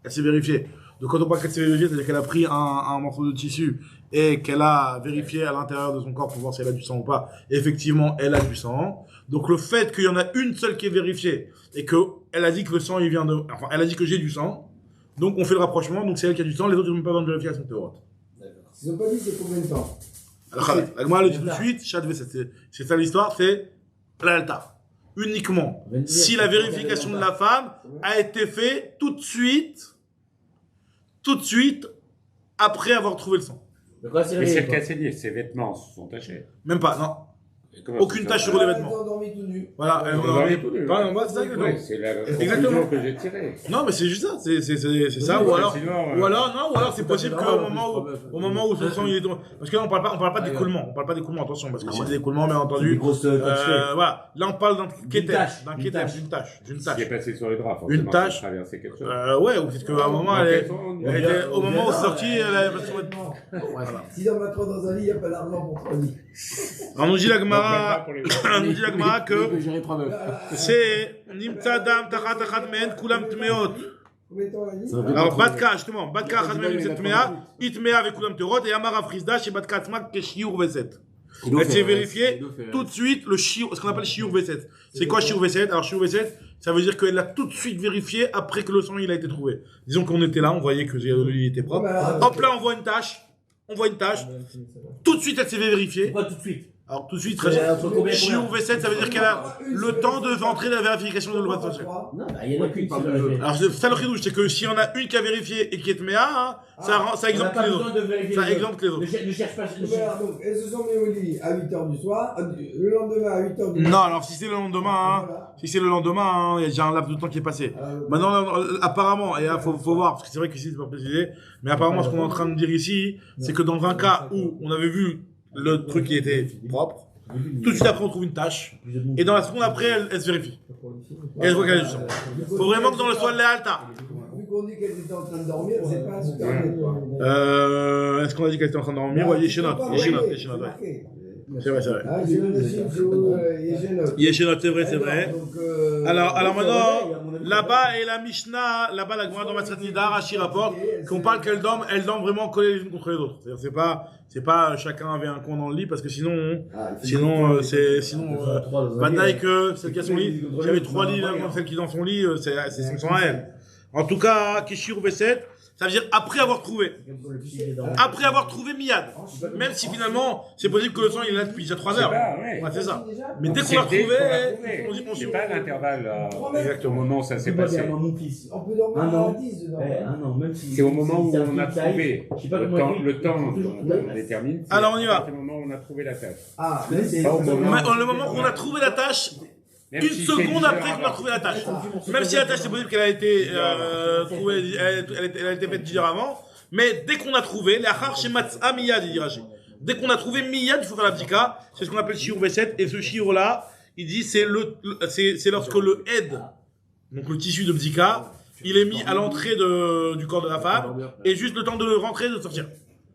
elle s'est vérifiée. Donc quand on parle qu'elle s'est vérifiée, c'est-à-dire qu'elle a pris un morceau de tissu et qu'elle a vérifié à l'intérieur de son corps pour voir si elle a du sang ou pas. Et effectivement, elle a du sang. Donc le fait qu'il y en a une seule qui est vérifiée et qu'elle a dit que le sang il vient de, enfin elle a dit que j'ai du sang. Donc on fait le rapprochement. Donc c'est elle qui a du sang. Les autres ils n'ont pas besoin de vérification théorique. D'accord. Ils n'ont pas dit c'est combien de temps. Alors moi le dit tout de suite. C'est ça l'histoire. C'est l'altar. Uniquement si la vérification de la femme a été faite tout de suite après avoir trouvé le sang. Mais c'est le cas, c'est dit, ses vêtements sont tachés. Même pas, non. Aucune tache sur les vêtements. Elles ont dormi tout nu. Voilà, elles ont dormi tout nu. C'est ça exactement. C'est la conclusion que j'ai tirée. Non, mais c'est juste ça. C'est ça. Ou alors c'est possible qu'au moment où ce sang il est tombé. Parce que là on parle pas d'écoulement. On parle pas d'écoulement, attention, parce que si c'est d'écoulement, bien entendu. Voilà. Là on parle d'un kétem, d'une tache. Ce qui est passé sur les draps, une tache. Traverser quelque chose. Ouais, ou peut-être qu'à un moment au moment où c'est sorti, elle avait pas son vêtement. Si on va trop dans un lit, il n'y a pas d'argent pour 3 lits. Alors nous dit la Gemara que c'est Nimtza Dam Tachat Achat Men Kulam Tmeot. Alors Batka justement, Batka Achat Men Nimtza Tmea, Itmea avec Kulam Tmeot et Amara Frisda chez Batka Tzmak Keshiur Veset. Elle s'est vérifiée tout de suite le shiur, ce qu'on appelle shiur Veset. C'est quoi shiur Veset? Alors shiur Veset, ça veut dire qu'elle l'a tout de suite vérifié après que le sang il a été trouvé. Disons qu'on était là, on voyait que le lit était propre. Hop là on voit une tache. Tout de suite, elle s'est vérifiée. Pourquoi tout de suite? Alors, tout de suite, Shiur V7, ça veut dire qu'elle a le temps de rentrer la vérification de loi de sanction. Non, il y en a qu'une. Alors, ça le chidouche, c'est que si on a une qui a vérifié et qui est méa, ça exempte les autres. Ça exempte les autres. Ne cherche pas. Donc, elles se sont mis au lit à 8h du soir, le lendemain à 8h du matin. Non, alors si c'est le lendemain, il y a déjà un laps de temps qui est passé. Maintenant, apparemment, et il faut voir, parce que c'est vrai qu'ici c'est pas précisé, mais apparemment, ce qu'on est en train de dire ici, c'est que dans un cas où on avait vu le truc qui était propre, tout de suite après on trouve une tache, et dans la seconde après elle se vérifie. Et elle voit qu'elle a du sang. Faut vraiment que dans le soir elle alta. Vu qu'on dit qu'elle était en train de dormir, c'est pas super net, quoi. Est-ce qu'on a dit qu'elle était en train de dormir? Ouais, Yeshenot, ouais. C'est vrai. Ah, Yeshenot, c'est vrai. Alors maintenant, là-bas et la Mishnah, là-bas la Gemara dans Maseret Nida, Rashi rapporte qu'on parle qu'elles dorment vraiment collées les unes contre les autres. C'est-à-dire c'est pas chacun avait un coin dans le lit parce que sinon bataille que celle qui a son lit, s'il y avait 3 lits, celle qui est dans son lit, c'est son sang à elle. En tout cas, Kishir V7, Ça veut dire après avoir trouvé. Après avoir trouvé Miyad. Même si finalement, c'est possible que le sang il est là depuis déjà 3 heures. Ouais, c'est ça. Mais dès qu'on l'a retrouvé, on dit c'est pas l'intervalle au exactement. moment où ça s'est passé. On peut dormir à 10 dedans. Un an, même si. C'est au moment où on a trouvé le temps on détermine. Alors on y va. C'est au moment où on a trouvé la tâche. Ah, c'est Le moment où on a trouvé la tâche, une seconde après qu'on a trouvé la tâche. Même si la tâche, c'est possible qu'elle a été trouvée, elle a été faite 10 heures avant. Mais dès qu'on a trouvé, l'achar chez Matzah Miyad, il dit Rashi. Dès qu'on a trouvé Miyad, il faut faire la bdika. C'est ce qu'on appelle shiur V7. Et ce shiur-là, il dit, c'est lorsque le head, donc le tissu de bdika, il est mis à l'entrée du corps de la femme, et juste le temps de le rentrer et de sortir.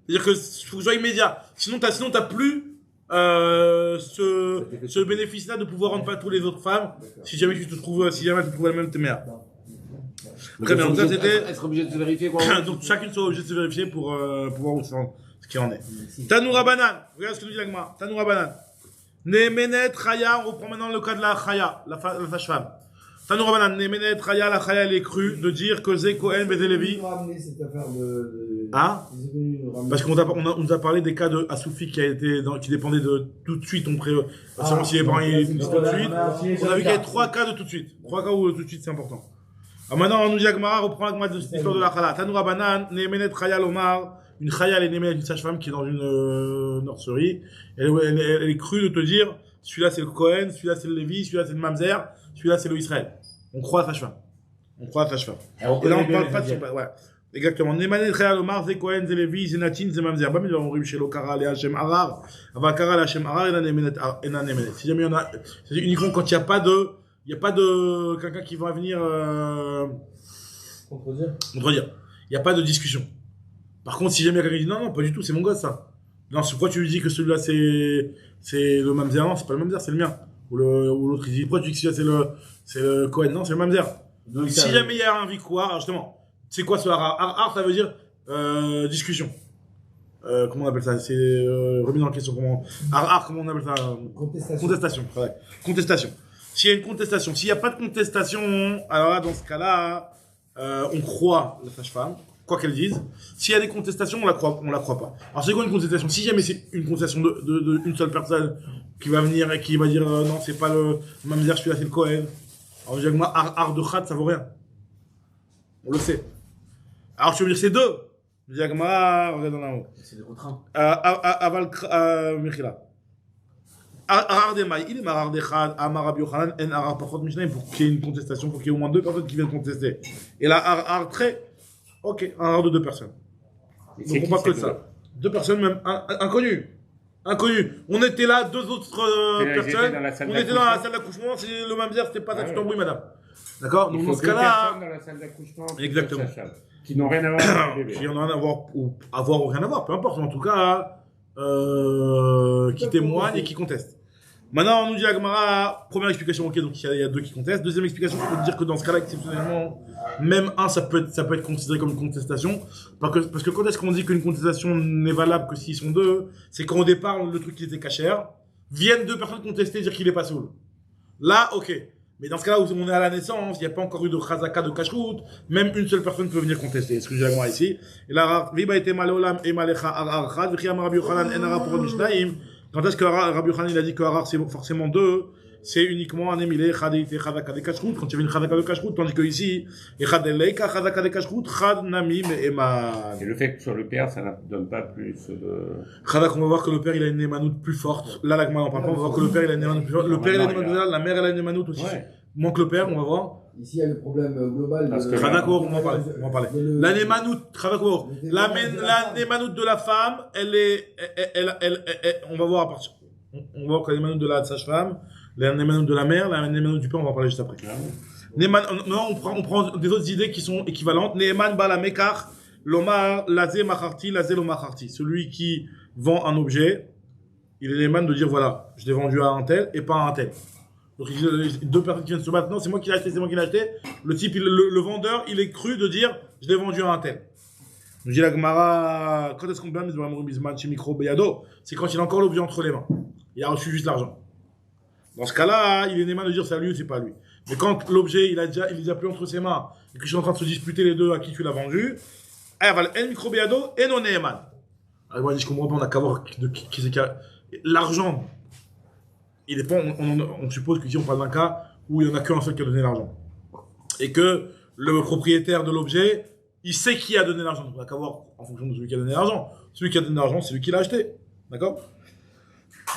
C'est-à-dire que faut que ce soit immédiat. Sinon t'as plus, ce bénéfice-là de pouvoir rendre pas tous les autres femmes, si jamais tu trouves la même témère. Très bien, donc ça c'était. Être obligé de se vérifier quoi. Donc chacune soit obligée de se vérifier pour voir ce qu'il en est. Tanoura Banan, regarde ce que nous dit l'agma. Tanoura Banan. Nemenet Chaya, on reprend maintenant le cas de la Chaya, la sage-femme. Tanoura Banan, Nemenet Chaya, la Chaya elle est crue de dire que Zé Cohen Bezelevi. Ah? Parce qu'on nous a parlé des cas de Asoufi qui dépendait de tout de suite, seulement si les parents ils disent tout de suite. On a vu qu'il y avait 3 cas de tout de suite. 3 cas où tout de suite c'est important. Alors maintenant, on nous dit Agmara, reprend l'agma de l'histoire de la Chala. Tanoura Banan, Nemenet Chaya Lomar, une Chaya, elle est Nemenet, une sage-femme qui est dans une nurserie. Elle est crue de te dire, celui-là c'est le Cohen, celui-là c'est le Lévi, celui-là c'est le Mamzer, celui-là c'est le Israël. On croit à sage-femme. Et là, on parle pas de ouais. Exactement. Nemenet Chaya Lomar, c'est Cohen, c'est Lévi, c'est Natin, c'est Mamzer. Bah, mais on arrive chez l'Okara, les Hachem Harar. Avant Kara, les Hachem Harar, et la Nemenet. Si jamais il y en a, c'est uniquement quand il n'y a pas de quelqu'un qui va venir contredire. Il n'y a pas de discussion. Par contre, si jamais quelqu'un dit non, pas du tout, c'est mon gosse ça. Non, pourquoi tu lui dis que celui-là c'est le mamzer? Non, c'est pas le mamzer, c'est le mien. Ou l'autre il dit pourquoi tu dis que celui-là c'est le Cohen? Non, c'est le mamzer. Donc si jamais il y a un victoire, justement, c'est quoi ce harar? Harar, ça veut dire discussion. Comment on appelle ça? C'est remis en question. Comment on appelle ça? Contestation. Ouais. Contestation. S'il y a une contestation, s'il n'y a pas de contestation, alors là, dans ce cas-là, on croit la sage-femme, quoi qu'elle dise. S'il y a des contestations, on la croit pas. Alors c'est quoi une contestation? Si jamais c'est une contestation d'une seule personne qui va venir et qui va dire non, c'est pas le mamzer, celui-là c'est le Cohen. Alors je dis moi, art de khat, ça vaut rien. On le sait. Alors tu veux dire c'est deux? Je dis regarde en haut. C'est des contraintes. Aval Mechila. Arar de Maï, il est Marar de Chad, Amar Rabbi Yochanan, en Arar Pachot Mishnah, pour qu'il y ait une contestation, pour qu'il y ait au moins 2 personnes qui viennent contester. Et là, Arar très, ok, un Arar de 2 personnes. Donc on parle que de ça. 2 personnes même inconnues. On était là, 2 autres personnes. On était dans la salle d'accouchement, c'est le mamzer, c'était pas ça, tu t'embrouilles, madame. D'accord? Donc dans ce cas-là. Dans la salle d'accouchement. Exactement. Qui n'ont rien à voir avec le bébé. Qui n'ont rien à voir, ou rien à voir, peu importe. En tout cas, qui témoignent et qui contestent. Maintenant, on nous dit à Gemara, première explication, ok, donc il y a 2 qui contestent. Deuxième explication, je peux te dire que dans ce cas-là, exceptionnellement, même un, ça peut être considéré comme une contestation. Parce que quand est-ce qu'on dit qu'une contestation n'est valable que s'ils sont 2? C'est quand au départ, le truc qui était cachère, viennent 2 personnes contester, dire qu'il est pas saoul. Là, ok. Mais dans ce cas-là où on est à la naissance, il n'y a pas encore eu de chazaka de kashrut, même une seule personne peut venir contester. C'est ce que j'ai à moi ici. Et là, viba était malolam et malecha arachad, v'chiyam Rabbi Yochanan en ara pour Mishnayim. Quand est-ce que Rabbi Yochanan il a dit que Harar c'est forcément 2? C'est uniquement un émilé, chad et chazaka de kashrut, quand il y avait une chazaka de kashrut, tandis que ici, et chad eleika, chazaka de kashrut, chad nami eman. Et le fait que sur le père, ça ne donne pas plus de. Chazak, on va voir que le père il a une émanoute plus forte. Là, l'agma en parle pas, on va voir que le père il a une émanoute plus forte. Le père il a une émanoute, la mère elle a une émanoute aussi. Moins que le père, on va voir. Ici, il y a le problème global. Parce que Khadakor, on va en parler. La némanoute, Khadakor. La némanoute de la femme, on va voir à partir. On va voir que la némanoute de la sage-femme, la némanoute de la mère, la némanoute du père, on va en parler juste après. Non, on prend des autres idées qui sont équivalentes. Neeman bala mekar, lomar, lazé macharti, lazé lomacharti. Celui qui vend un objet, il est néeman de dire voilà, je l'ai vendu à un tel et pas à un tel. Donc, 2 personnes qui viennent se battre. Non, c'est moi qui l'ai acheté, Le type, le vendeur, il est cru de dire, je l'ai vendu à un tel. Donc, j'ai la Gemara, quand est-ce qu'on peut micro c'est quand il a encore l'objet entre les mains. Il a reçu juste l'argent. Dans ce cas-là, il est néman de dire c'est à lui ou c'est pas à lui. Mais quand l'objet, il est déjà plus entre ses mains, et que je suis en train de se disputer les deux à qui tu l'as vendu, En microbiado et non Neeman. Alors, moi, je comprends pas, on a qu'à voir de qui c'est qui a. L'argent, il est pas, on suppose qu'ici on parle d'un cas où il n'y en a qu'un seul qui a donné l'argent. Et que le propriétaire de l'objet, il sait qui a donné l'argent. Donc on a qu'à voir en fonction de celui qui a donné l'argent. Celui qui a donné l'argent, c'est lui qui l'a acheté. D'accord?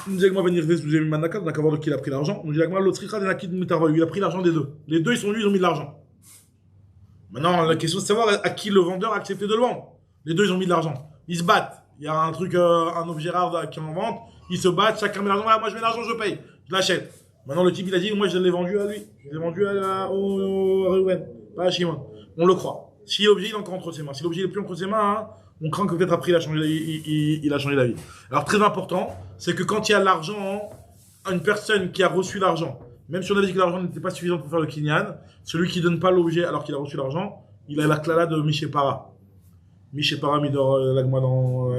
Nous dit que venir des deuxième manaka, on a qu'à voir de qui il a pris l'argent. Nous dit que l'autre il a pris l'argent des deux. Les deux, ils ont mis de l'argent. Maintenant, la question c'est de savoir à qui le vendeur a accepté de le vendre. Les deux, ils ont mis de l'argent. Ils se battent. Il y a un truc, un objet rare qui est en vente. Ils se battent, chacun met l'argent. Voilà, moi je mets l'argent, je paye. Je l'achète. Maintenant, le type, il a dit, moi je l'ai vendu à lui. Je l'ai vendu à Reuven, pas à Shimon. On le croit. Si l'objet il est encore entre ses mains, si l'objet est plus entre ses mains, hein, on craint que peut-être après il a changé d'avis. Alors très important, c'est que quand il y a l'argent, une personne qui a reçu l'argent, même si on avait dit que l'argent n'était pas suffisant pour faire le kinyan, celui qui donne pas l'objet alors qu'il a reçu l'argent, il a la klala de Mishepara. Mishepara Midor Lagma dans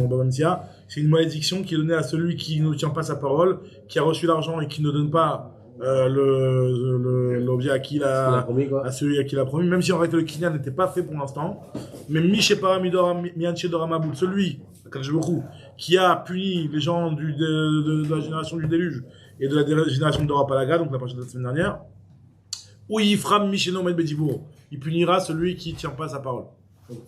Baba Metzia. C'est une malédiction qui est donnée à celui qui ne tient pas sa parole, qui a reçu l'argent et qui ne donne pas l'objet à qui à celui à qui il a promis, même si en réalité le kinyan n'était pas fait pour l'instant. Mais Mishepara Midor Mianche Doramabout, celui qui a puni les gens de la génération du déluge et de la génération de Dora Palaga, donc la partie de la semaine dernière, où il fera Misheno Med Bedibour. Il punira celui qui ne tient pas sa parole.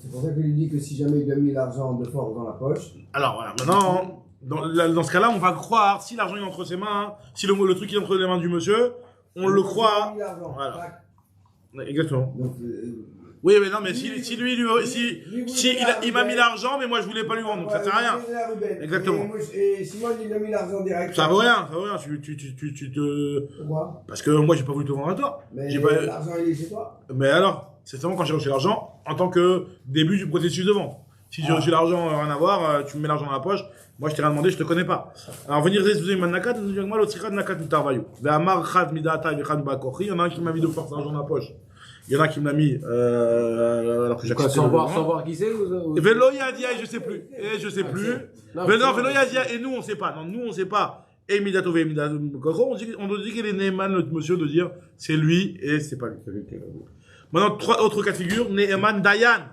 C'est pour ça qu'il lui dit que si jamais il a mis l'argent de force dans la poche. Alors voilà, maintenant, dans ce cas-là, on va croire, si l'argent est entre ses mains, si le truc est entre les mains du monsieur, on le croit. Voilà. Exactement. Donc, oui, mais non, mais si il m'a mis l'argent, mais moi je voulais pas lui vendre, donc ça sert à rien. Exactement. Et si moi il a mis l'argent direct. Ça vaut rien. Pourquoi? Parce que moi j'ai pas voulu te vendre à toi. Mais l'argent il est chez toi. Mais alors, c'est seulement quand j'ai reçu l'argent, en tant que début du processus de vente. Si j'ai reçu l'argent, rien à voir, tu me mets l'argent dans la poche, moi je t'ai rien demandé, je te connais pas. Alors venir des sous nakat, nous disons moi l'autre nakat mitarvayu. Ve'amar chad midata v'chad bakochi, il y en a un qui m'a mis de force l'argent dans la poche. Il y en a qui me l'a mis alors que j'ai accepté. Sans voir qui c'est ou... Velo Yadia, je sais plus. Et je sais plus. Velo Yadia, et nous on sait pas. Non, nous on sait pas. Et Midato Midato on nous dit qu'il est Neeman, le monsieur, de dire c'est lui et c'est pas lui. Maintenant, trois autres cas de figure. Neeman Dayan.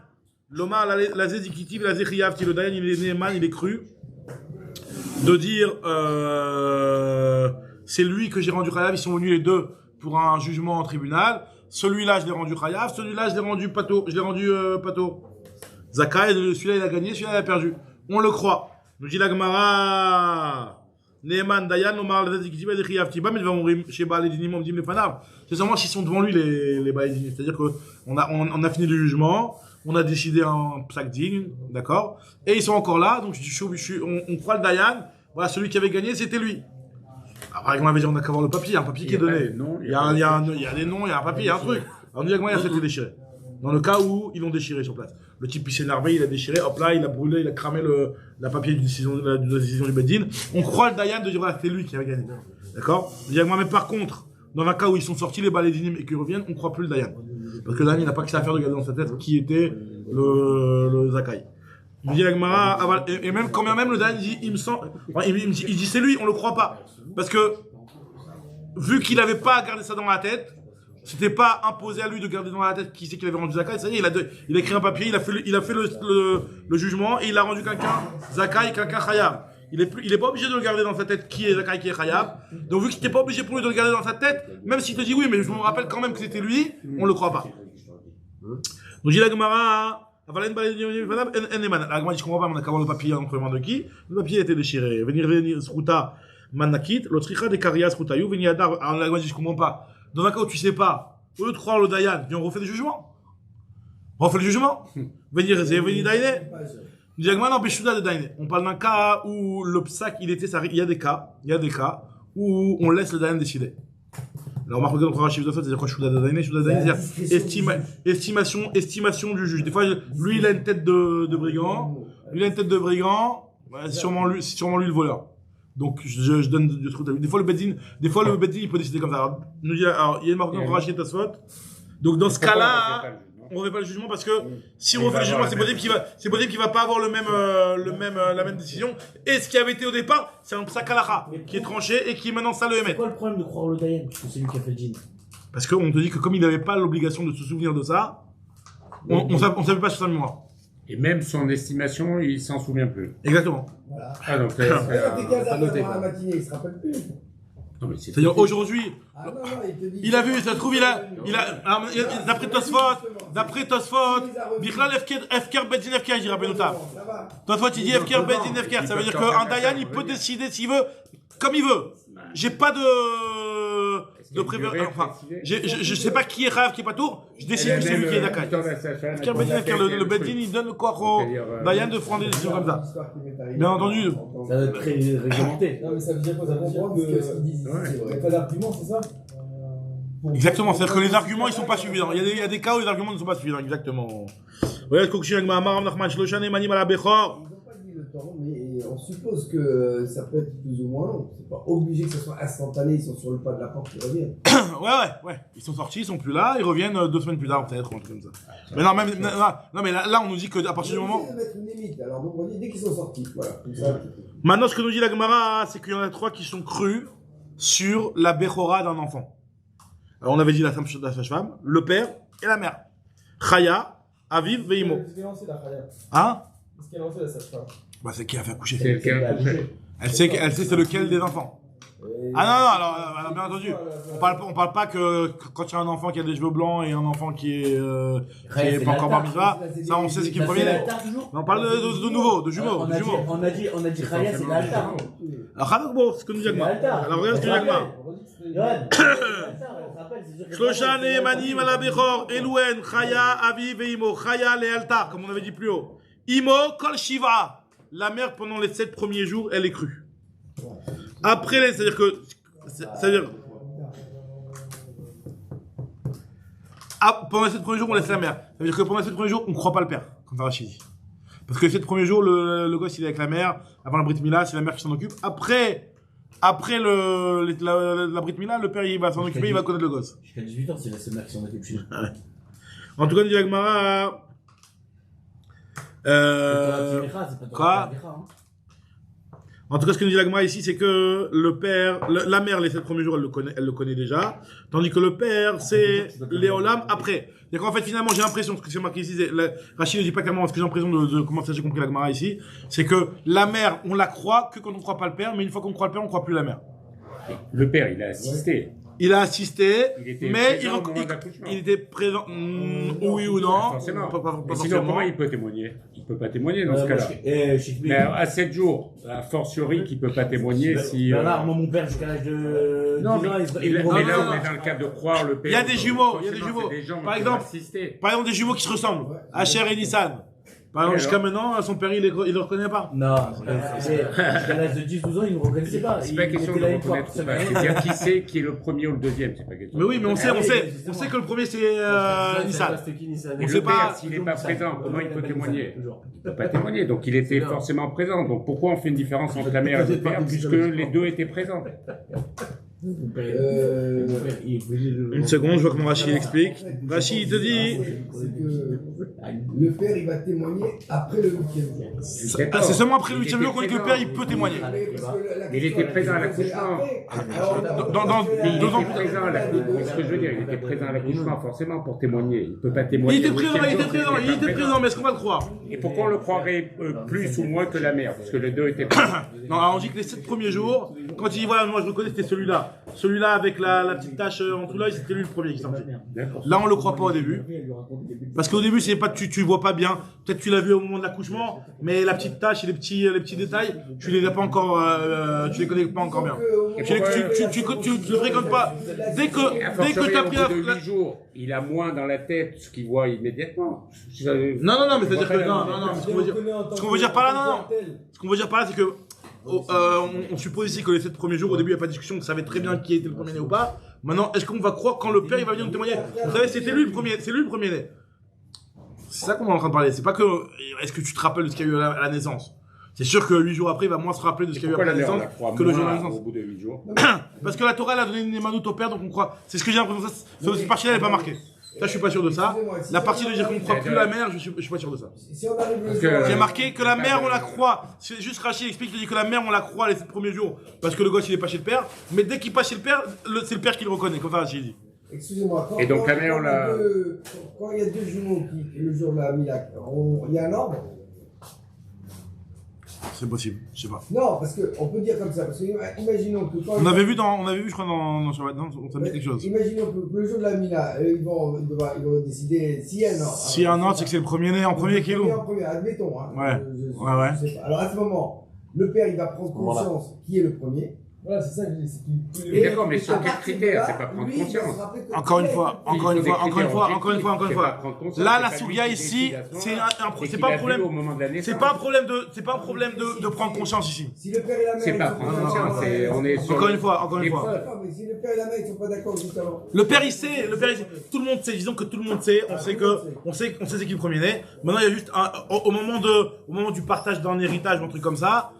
L'Omar, la Zédikitiv, la Zechiyav, le Dayan, il est Neeman, il est cru. De dire c'est lui que j'ai rendu Chayav, ils sont venus les deux pour un jugement en tribunal. Celui-là, je l'ai rendu Chayav, celui-là, je l'ai rendu Pato. Zakai, celui-là, il a gagné, celui-là, il a perdu. On le croit. Nous dit la Gemara, Neeman, Dayan, Omar, la Zédikitiv, la Zechiyav, Tiba, mais il va mourir chez Baal Edinim, on me dit les Panav. C'est seulement s'ils sont devant lui, les Baal Edinim. C'est-à-dire qu'on a fini le jugement. On a décidé un psak din, d'accord? Et ils sont encore là, donc on croit le Dayan. Voilà, celui qui avait gagné, c'était lui. Après, on avait dit, on a qu'à voir le papier, il y a un papier qui est donné. Il y a des noms, il y a un papier, il y a un truc. Alors, nous, il y a c'était déchiré. Dans le cas où ils l'ont déchiré sur place. Le type, il s'est énervé, il a déchiré, hop là, il a brûlé, il a cramé la papier de la décision du Beddin. On croit le Dayan de dire, voilà, c'était lui qui avait gagné. D'accord? Mais par contre, dans un cas où ils sont sortis les balédinim et qu'ils reviennent, on croit plus le Dayan. Parce que le Dayan, il n'a pas que ça à faire de garder dans sa tête qui était le Zakai. Il dit la Gemara, et même, quand même le Dayan, il dit c'est lui, on le croit pas. Parce que, vu qu'il n'avait pas à garder ça dans la tête, c'était pas imposé à lui de garder dans la tête qui c'est qu'il avait rendu Zakai. Ça y est, il a écrit un papier, il a fait le jugement et il a rendu quelqu'un Zakai, quelqu'un Chayav. Il est pas obligé de le garder dans sa tête qui est Zakai, qui est Chayav. Donc vu qu'il n'était pas obligé pour lui de le garder dans sa tête, même s'il te dit oui, mais je me rappelle quand même que c'était lui, on le croit pas. Donc dit la Gemara, la Gemara dit je comprends pas, on a qu'à voir le papier entre les mains de qui. Le papier a été déchiré. Venir Sruta Manakit, l'autricha des Karias Srutayu, venir Adar. Alors la Gemara dit je comprends pas. Dans un cas où tu sais pas, au lieu de croire le Dayan, viens on refait le jugement. On refait le jugement. Venir Daine. On parle d'un cas où le psak, il y a des cas où on laisse le Dayan décider. Alors, on va regarder notre archive de fait, c'est-à-dire quoi, Shouda Dayan, c'est-à-dire estimation du juge. Des fois, lui, il a une tête de brigand, c'est sûrement lui le voleur. Donc, je donne du truc. Des fois, le Beddin, il peut décider comme ça. Alors, il y a une marque dans Rachid Tasfot. Donc, dans ce cas-là, on refait pas le jugement parce que si on refait le jugement, c'est possible qu'il va pas avoir la même décision. Et ce qui avait été au départ, c'est un psakalacha qui est tranché et qui est maintenant ça le émet. C'est quoi le problème de croire le Dayan? Parce que c'est lui qui a fait le djinn. Parce qu'on te dit que comme il n'avait pas l'obligation de se souvenir de ça, On ne s'appuie pas sur sa mémoire. Et même son estimation, il s'en souvient plus. Exactement. Voilà. Ah, donc, T'es 15 heures dans la matinée, il se rappelle plus. non, mais c'est C'est-à-dire aujourd'hui, Ah non, non, il te dit. il a vu, ça se trouve, d'après Tosfot, Bichlal Efker Bedzin Efker, il dit Rabbeinu Tam. Ça va. Tosfot, il dit Efker Bedzin Efker. Ça veut dire qu'un Dayan, il peut décider s'il veut, comme il veut. J'ai pas de préférence. Enfin, je sais pas qui est Rav, qui est pas tour. Je décide que c'est lui qui est Dakai. Efker Bedzin Efker, le Bedzin, il donne le quoi au Dayan de prendre des décisions comme ça. Bien entendu. Ça va être très réglementé. Non, mais ça veut dire quoi? Ça veut dire que ce qu'ils disent, il n'y a pas d'argument, c'est ça? Exactement, c'est-à-dire que les arguments ils sont pas suffisants. Il y a des cas où les arguments ne sont pas suffisants, exactement. Regarde Kokshi avec Mahamar, Nachman, Shloshane, Manim à la Bechor. Ils n'ont pas dit le temps, mais on suppose que ça peut être plus ou moins long. C'est pas obligé que ce soit instantané, ils sont sur le pas de la porte, ils reviennent. Ouais. Ils sont sortis, ils sont plus là, ils reviennent 2 semaines plus tard, peut-être, ou un truc comme ça. Mais non, mais là, on nous dit qu'à partir du moment. On mettre une limite. Alors, donc, on dit dès qu'ils sont sortis, voilà. Comme ça. Maintenant, ce que nous dit la Gemara, c'est qu'il y en a 3 qui sont crus sur la Bechora d'un enfant. Alors, on avait dit la sage-femme, le père et la mère. Chaya, Aviv, Veimo. Qu'est-ce qu'elle a lancé la Khaya? Hein? Qu'est-ce qu'elle a lancé la sage-femme? Bah, c'est qui a fait accoucher. C'est lequel a touché. Elle sait c'est lequel des enfants. Ah non, alors bien entendu, on parle pas que quand il y a un enfant qui a des cheveux blancs et un enfant qui est pas encore bar mitzvah, ça on sait c'est qui le premier. Non, on parle de nouveau, de jumeaux, de jumeaux. On a dit Khaya, c'est l'altar. Alors Hadokbo, c'est ce que nous dit Agma. Alors regarde ce que nous dit Agma. Shloshan et Manim à la Bechor, Elouen, Chaya, Aviv et Imo, Chaya les altar, comme on avait dit plus haut. Imo, Kol Shiva. La mère pendant les 7 premiers jours, elle est crue. Après, c'est-à-dire que, pendant les 7 premiers jours, on laisse la mère. Ça veut dire que pendant les 7 premiers jours, on ne croit pas le père, comme Rachid dit. Parce que les 7 premiers jours, le gosse, il est avec la mère. Avant la Brit Mila, c'est la mère qui s'en occupe. Après la Brit Mila, le père, il va s'en occuper, il va connaître le gosse. Jusqu'à 18 ans, c'est la mère qui s'en occupe chez nous. En tout cas, dit Agmara. Quoi? En tout cas, ce que nous dit l'Agma ici, c'est que le père, la mère, les 7 premiers jours, elle le connaît déjà. Tandis que le père, c'est Léolam après. C'est-à-dire qu'en fait, finalement, j'ai l'impression, ce que c'est marqué ici, Rachid ne dit pas clairement, ce que j'ai l'impression de comment ça j'ai compris l'Agma ici, c'est que la mère, on la croit que quand on ne croit pas le père, mais une fois qu'on croit le père, on ne croit plus la mère. Le père, il a assisté. Il a assisté, mais il était présent, oui ou non. Forcément. Pas sinon, comment il peut témoigner? Il peut pas témoigner dans ce cas-là. Mais à 7 jours, a fortiori qu'il peut pas témoigner si... Bernard, moi, mon père, jusqu'à l'âge de... Non, mais là, on est dans le cas de croire le père. Il y a des jumeaux, Par exemple, des jumeaux qui se ressemblent. Asher et Nissan. Par exemple, jusqu'à maintenant, son père, il le reconnaît pas. Non, jusqu'à l'âge de 10-12 ans, il ne me reconnaissait pas. C'est pas question de reconnaître. C'est-à-dire qui sait qui est le premier ou le deuxième. C'est pas question. Mais oui, mais on sait que le premier, c'est Nissan. Et le père, s'il n'est pas présent, comment il peut témoigner? Il ne peut pas témoigner. Donc, il était forcément présent. Donc, pourquoi on fait une différence entre la mère et le père, puisque les deux étaient présents? Une seconde, je vois comment Rachid explique. Rachid, il te dit... Le père, il va témoigner après le 8e jour. C'est seulement après le 8e jour qu'on dit que le père, il peut témoigner. Mais il était présent à l'accouchement. Il était présent à l'accouchement. C'est ce que je veux dire. Il était présent à l'accouchement, forcément, pour témoigner. Il ne peut pas témoigner. Il était présent, mais est-ce qu'on va le croire? Et pourquoi on le croirait plus ou moins que la mère? Parce que les deux étaient présents. Non, alors on dit que les 7 premiers jours, quand il dit voilà, moi je le connais, c'était celui-là. Celui-là avec la petite tache en tout l'œil, c'était lui le premier qui est sorti. Là, on le croit pas au début. Parce qu'au début, c'est pas, tu vois pas bien. Peut-être tu l'as vu au moment de l'accouchement, mais la petite tache et les petits détails, tu les as pas encore, tu les connais pas encore bien. Tu le fréquentes pas. Dès que tu as pris la 8 jours, il a moins dans la tête ce qu'il voit immédiatement. Non, mais c'est-à-dire que, non, ce qu'on veut dire par là, Ce qu'on veut dire par là, c'est que, on suppose ici que les 7 premiers jours, au début, il n'y a pas de discussion, on savait très bien qui était le premier né ou pas. Maintenant, est-ce qu'on va croire quand le père il va venir nous témoigner? Vous savez, c'était lui le premier, c'est lui le premier né. C'est ça qu'on est en train de parler. C'est pas que, est-ce que tu te rappelles de ce qu'il y a eu à la naissance? C'est sûr que 8 jours après, il va moins se rappeler de ce qu'il y a eu à la naissance que le jour de la naissance. Au bout de 8 jours. Parce que la Torah, elle a donné une émanoute au père, donc on croit. C'est ce que j'ai l'impression. Cette partie-là, elle n'est pas marquée. Ça, je suis pas sûr de ça. La partie de dire qu'on ne croit plus la mère, je suis pas sûr de ça. J'ai marqué que la mère, on la croit. C'est juste Rachid explique, il dit que la mère, on la croit les 7 premiers jours. Parce que le gosse, il est pas chez le père. Mais dès qu'il passe chez le père, c'est le père qui le reconnaît. Comme ça, Rachid dit. Excusez-moi, Et donc, la mère, quand il y a deux jumeaux le jour de la Mila, il y a un ordre? C'est possible, je sais pas. Non, parce qu'on peut dire comme ça, parce que imaginons que quand... On avait vu, je crois, dans ça me dit quelque chose. Imaginons que le jour de la Mila, ils vont décider s'il y a un ordre. S'il y a un ordre, c'est que c'est le premier-né en premier qui est où? En premier, admettons. Hein, ouais. Je sais pas. Alors à ce moment, le père, il va prendre conscience qui est le premier. Voilà, c'est ça que je dis, c'est qu'il... D'accord, mais sur quel critère? C'est pas prendre conscience. Encore une fois. Là, la souga ici, c'est pas un problème. C'est pas un problème de prendre conscience ici. Si le père et la mère, c'est pas prendre conscience, on est sur. Encore une fois. Mais si le père et la mère, ils sont pas d'accord, justement. Le père, il sait. Tout le monde sait. Disons que tout le monde sait. On sait c'est qui le premier-né. Maintenant, il y a juste au moment du partage d'un héritage ou un truc comme ça.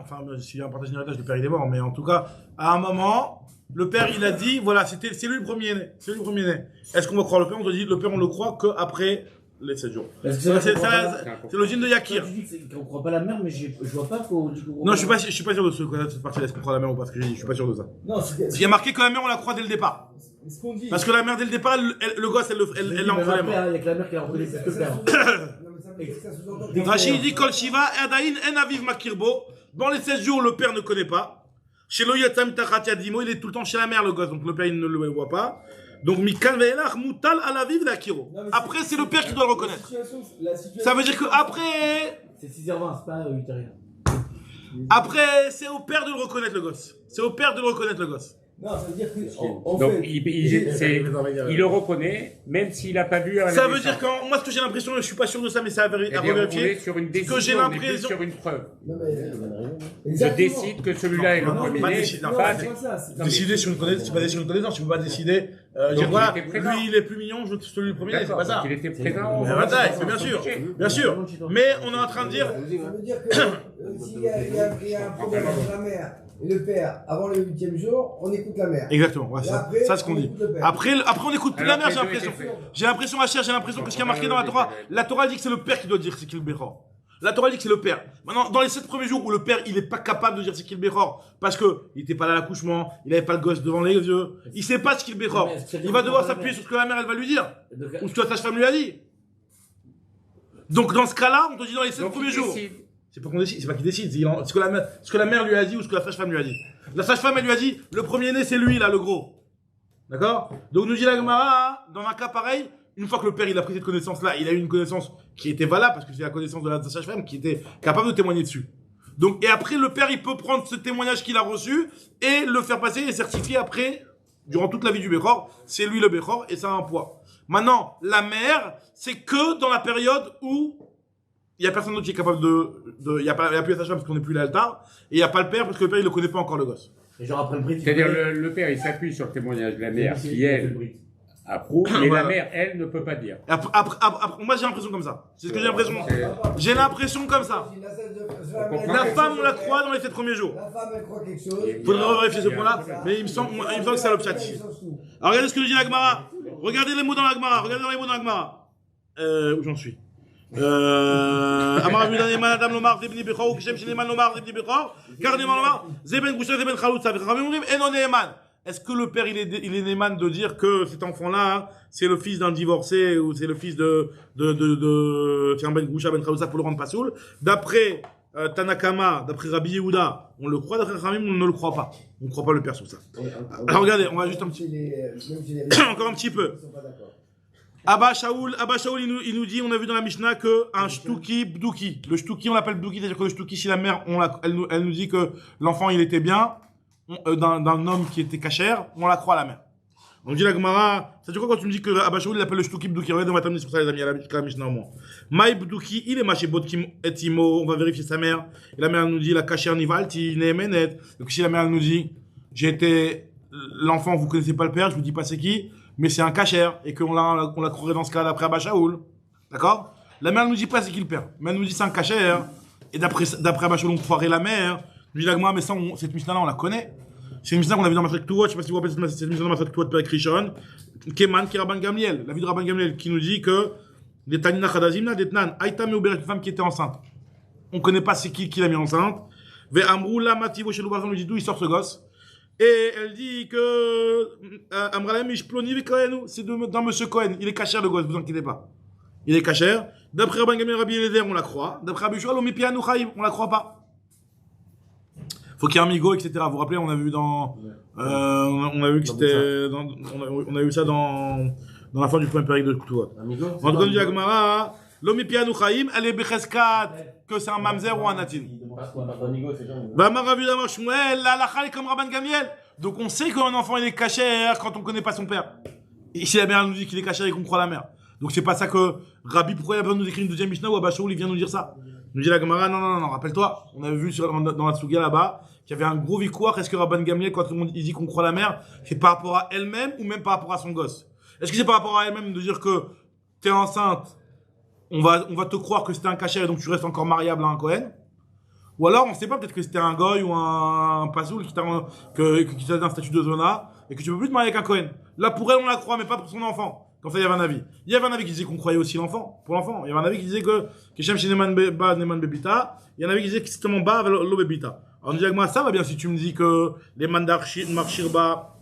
Enfin, s'il y a un partage d'héritage, le père il est mort, mais en tout cas, à un moment, le père il a dit, voilà, c'est lui le premier-né. C'est lui le premier-né. Est-ce qu'on va croire le père? On doit dire, le père on le croit qu'après les 7 jours. C'est le gene de Yakir. Tu dis qu'on croit pas la mère, mais je vois pas qu'on dit qu'on croit. Non, je suis pas sûr de cette partie-là, est-ce qu'on croit la mère ou pas, parce que je suis pas sûr de ça. Non, il y a marqué que la mère on la croit dès le départ. Parce que la mère dès le départ, le gosse, elle l'a entre les mains. Il y a que la mère qui a reconnu plus que le père. Rachid dit Kol Shiva, Erdaïn, En Aviv Makirbo. Dans les 16 jours, le père ne connaît pas. Chez le Yatam Tachat Yadimo, il est tout le temps chez la mère, le gosse, donc le père il ne le voit pas. Donc Mikan Ve'elach Moutal à la Aviv d'Akiro. Après, c'est le père qui doit le reconnaître. Ça veut dire que après. C'est 6h20, c'est pas 8h. Après, c'est au père de le reconnaître, le gosse. C'est au père de le reconnaître, le gosse. Non, ça veut dire que. Donc, il le reconnaît, même s'il n'a pas vu. Ça veut dire que moi, ce que j'ai l'impression, je suis pas sûr de ça, mais c'est à revérifier. Sur une décision, que j'ai l'impression. Sur une preuve. Je décide que celui-là est le premier. Décider sur une connaissance, c'est pas décider sur une connaissance. Tu peux pas décider. Dire voilà, lui il est plus mignon, je veux celui le premier, c'est pas ça. Il était présent. Bien sûr. Mais on est en train de dire. Ça veut dire que s'il y a un problème entre la mère et le père avant le 8e jour, on écoute la mère. Exactement, ouais, ça c'est ce qu'on dit. Après on écoute plus la mère, j'ai l'impression. J'ai l'impression que ce qui a marqué dans la Torah dit que c'est le père qui doit dire c'est qui le Béchor. La Torah dit que c'est le père. Maintenant, dans les 7 premiers jours où le père, il est pas capable de dire c'est qui le Béchor, parce que il était pas là à l'accouchement, il avait pas le gosse devant les yeux, il sait pas ce qui le Béchor. Il va devoir s'appuyer sur ce que la mère, elle va lui dire. Ou ce que la sage-femme lui a dit. Donc, dans ce cas-là, on te dit dans les 7 premiers jours. C'est pas qu'on décide, c'est pas qu'il décide, c'est ce que la mère lui a dit ou ce que la sage-femme lui a dit. La sage-femme, elle lui a dit, le premier-né, c'est lui, là, le gros. D'accord? Donc, nous dit la Gemara, dans un cas pareil, une fois que le père, il a pris cette connaissance-là, il a eu une connaissance qui était valable, parce que c'est la connaissance de la sage-femme qui était capable de témoigner dessus. Donc, et après, le père, il peut prendre ce témoignage qu'il a reçu et le faire passer et certifier après, durant toute la vie du Béchor, c'est lui le Béchor et ça a un poids. Maintenant, la mère, c'est que dans la période où il y a personne d'autre qui est capable il y a plus la sage-femme parce qu'on n'est plus l'altar, et il y a pas le père parce que le père, il le connaît pas encore le gosse. Et genre après le brit. C'est-à-dire, le père, il s'appuie sur le témoignage de la mère qui, elle, approuve, mais la mère, elle, ne peut pas dire. Moi, j'ai l'impression comme ça. C'est ce que j'ai l'impression. J'ai l'impression comme ça. La femme, on la croit dans les 7 premiers jours. La femme, elle croit quelque chose. Il faudrait vérifier ce point-là, mais il me semble que c'est le chat ici. Alors, regardez ce que nous dit la Gemara. Regardez les mots dans la Gemara. Où j'en suis? Amar Avidan Eman Adam Lomar Zebni Bechor, Kishem Shineman Lomar Zebni Bechor, car Neman Lomar, Zeben Goucha, Zeben Chaloutza, Vechavim Rim, Enon Eman. Est-ce que le père, il est Neman de dire que cet enfant-là, c'est le fils d'un divorcé, ou c'est le fils de Ben Goucha, Ben Chaloutza pour le rendre pasoul? D'après, Tanakama, d'après Rabbi Yehuda, on le croit, d'après Ramim, on ne le croit pas. On ne croit pas le père sur ça. Alors regardez, on va juste un petit encore un petit peu. Abba Shaoul, il nous dit, on a vu dans la Mishnah que un shtuki bdouki. Le shtuki, on l'appelle bdouki, c'est-à-dire que le shtuki, si la mère, elle nous dit que l'enfant, il était bien, d'un homme qui était cachère, on la croit à la mère. On dit la Gemara, ça dit quoi quand tu me dis que Abba Shaoul, il appelle le shtuki bdouki? Regardez, on va terminer sur ça, les amis, à la Mishnah au moins. Maï bdouki, il est maché bodkim etimo, on va vérifier sa mère. Et la mère, elle nous dit, la cachère nivalti, neemenet. Donc si la mère, elle nous dit, l'enfant, vous connaissez pas le père, je vous dis pas c'est qui, mais c'est un cachère, et qu'on la croirait dans ce cas d'après Abba Shaoul. D'accord? La mère ne nous dit pas c'est qui le père, mais elle nous dit c'est un cachère, et d'après Abba Shaoul, on croirait la mère. Nous dit la Gemara, mais ça, cette Mishnah-là, on la connaît. C'est une Mishnah qu'on a vu dans Masrek Tuot, je sais pas si vous vous rappelez cette Mishnah dans Masrek Tuot, Père Krishon, Keman, qui est Rabban Gamliel, la vie de Rabban Gamliel, qui nous dit que, des Tanina Chadazimna, des Tnan, Aïta Meouberet, une femme qui était enceinte. On connaît pas c'est qui l'a mis enceinte. Ve Amrou, la Mativo, chez nous dit d'où il sort ce gosse. Et elle dit que Amralem Ishploni Vekohen, c'est dans Monsieur Cohen. Il est cachère le gosse, vous inquiétez pas. Il est cachère. D'après Rabban Gamliel Rabbi Eliezer, on la croit. D'après Rabbi Yoshua, Lomipianu Chaim, on la croit pas. Faut qu'il y ait un migo, etc. Vous vous rappelez, on a vu on a vu que c'était, on a vu ça dans la fin du premier période de Koutoua. En tout cas, du Agmara, Lomipianu Chaim, elle est Becheskat, que c'est un mamzer ou un natin. Bah, Maravu Amar Shmuel, la halakha est comme Rabban Gamliel. Donc on sait qu'un enfant il est cachère quand on connaît pas son père. Et si la mère nous dit qu'il est cachère et qu'on croit la mère. Donc c'est pas ça que Rabbi, pourquoi il a besoin de nous écrire une deuxième Mishnah ou Abba Shaul il vient nous dire ça. Nous dit la Gemara, non, rappelle-toi, on avait vu dans la Tsuga là-bas, qu'il y avait un gros victoire, est-ce que Rabban Gamliel, quand il dit qu'on croit la mère, c'est par rapport à elle-même ou même par rapport à son gosse? Est-ce que c'est par rapport à elle-même de dire que t'es enceinte, on va te croire que c'était un cachère et donc tu restes encore mariable à un Cohen? Ou alors on sait pas, peut-être que c'était un goy ou un pasoul qui t'a donné un statut de zona et que tu peux plus te marier avec un Cohen. Là pour elle on la croit mais pas pour son enfant. Comme ça, il y avait un avis. Il y avait un avis qui disait qu'on croyait aussi l'enfant, pour l'enfant. Il y avait un avis qui disait que Shem Shineman Ba Neman Bebita. Il y en avait qui disaient que c'était mon Ba Lo Bebita. Alors on dit avec moi, ça va bien si tu me dis que les mandar Marshirba,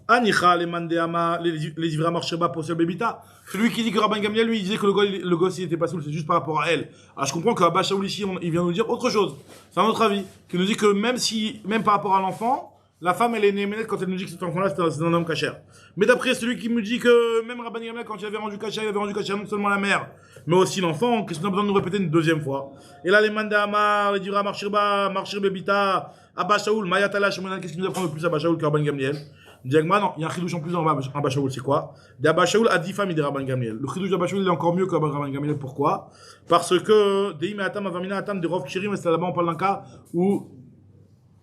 Anicha, les mandéama, les ivra Marshirba possèdent Bebita. Celui qui dit que Rabban Gamliel, lui, il disait que le gosse, il était pas saoul, c'est juste par rapport à elle. Alors je comprends qu'Abba Shaul ici, il vient nous dire autre chose. C'est un autre avis. Qui nous dit que même par rapport à l'enfant, la femme, elle est née quand elle nous dit que cet enfant-là, c'est un homme cachère. Mais d'après celui qui me dit que même Rabban Gamliel, quand il avait rendu cachère, il avait rendu cachère non seulement la mère, mais aussi l'enfant, qu'est-ce qu'on a besoin de nous répéter une deuxième fois? Et là, les mandamar, les dira Marshirba, Marshir Bebita, Abba Shaul, Mayatala, Shemonan, qu'est-ce qui nous apprend le plus Abba Shaul que Rabban Gamliel? Diagma, non, il y a un chidouche en plus dans Abba Shaul, c'est quoi? Abba Shaul a 10 femmes, il dit Rabban Gamliel. Le chidouche d'Abba Shaul, il est encore mieux que Rabban Gamliel, pourquoi? Parce que, Deim et Atam, Avamina Atam, des Rov Kshirim, et c'est là-bas, on parle d'un cas où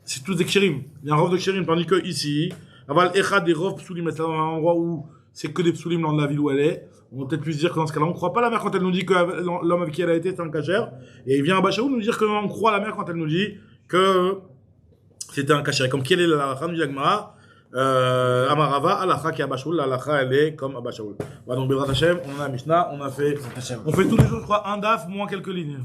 c'est tous des kshirim. Il y a un rov de kshirim, tandis que ici, aval echad des rov psulim, c'est un endroit où c'est que des psulim dans la ville où elle est. On va peut-être plus dire que dans ce cas-là, on croit pas la mère quand elle nous dit que l'homme avec qui elle a été, c'est un cachère. Et il vient à Bachaoul nous dire que on croit la mère quand elle nous dit que c'était un cachère. Comme quelle est la halakha, nous dit Agmara, Amarava, halakha qui est à Bachaoul, la halakha elle est comme à Bachaoul. Voilà, donc Bezrat Hashem, on a Mishnah, on fait tous les jours, je crois, un daf, moins quelques lignes.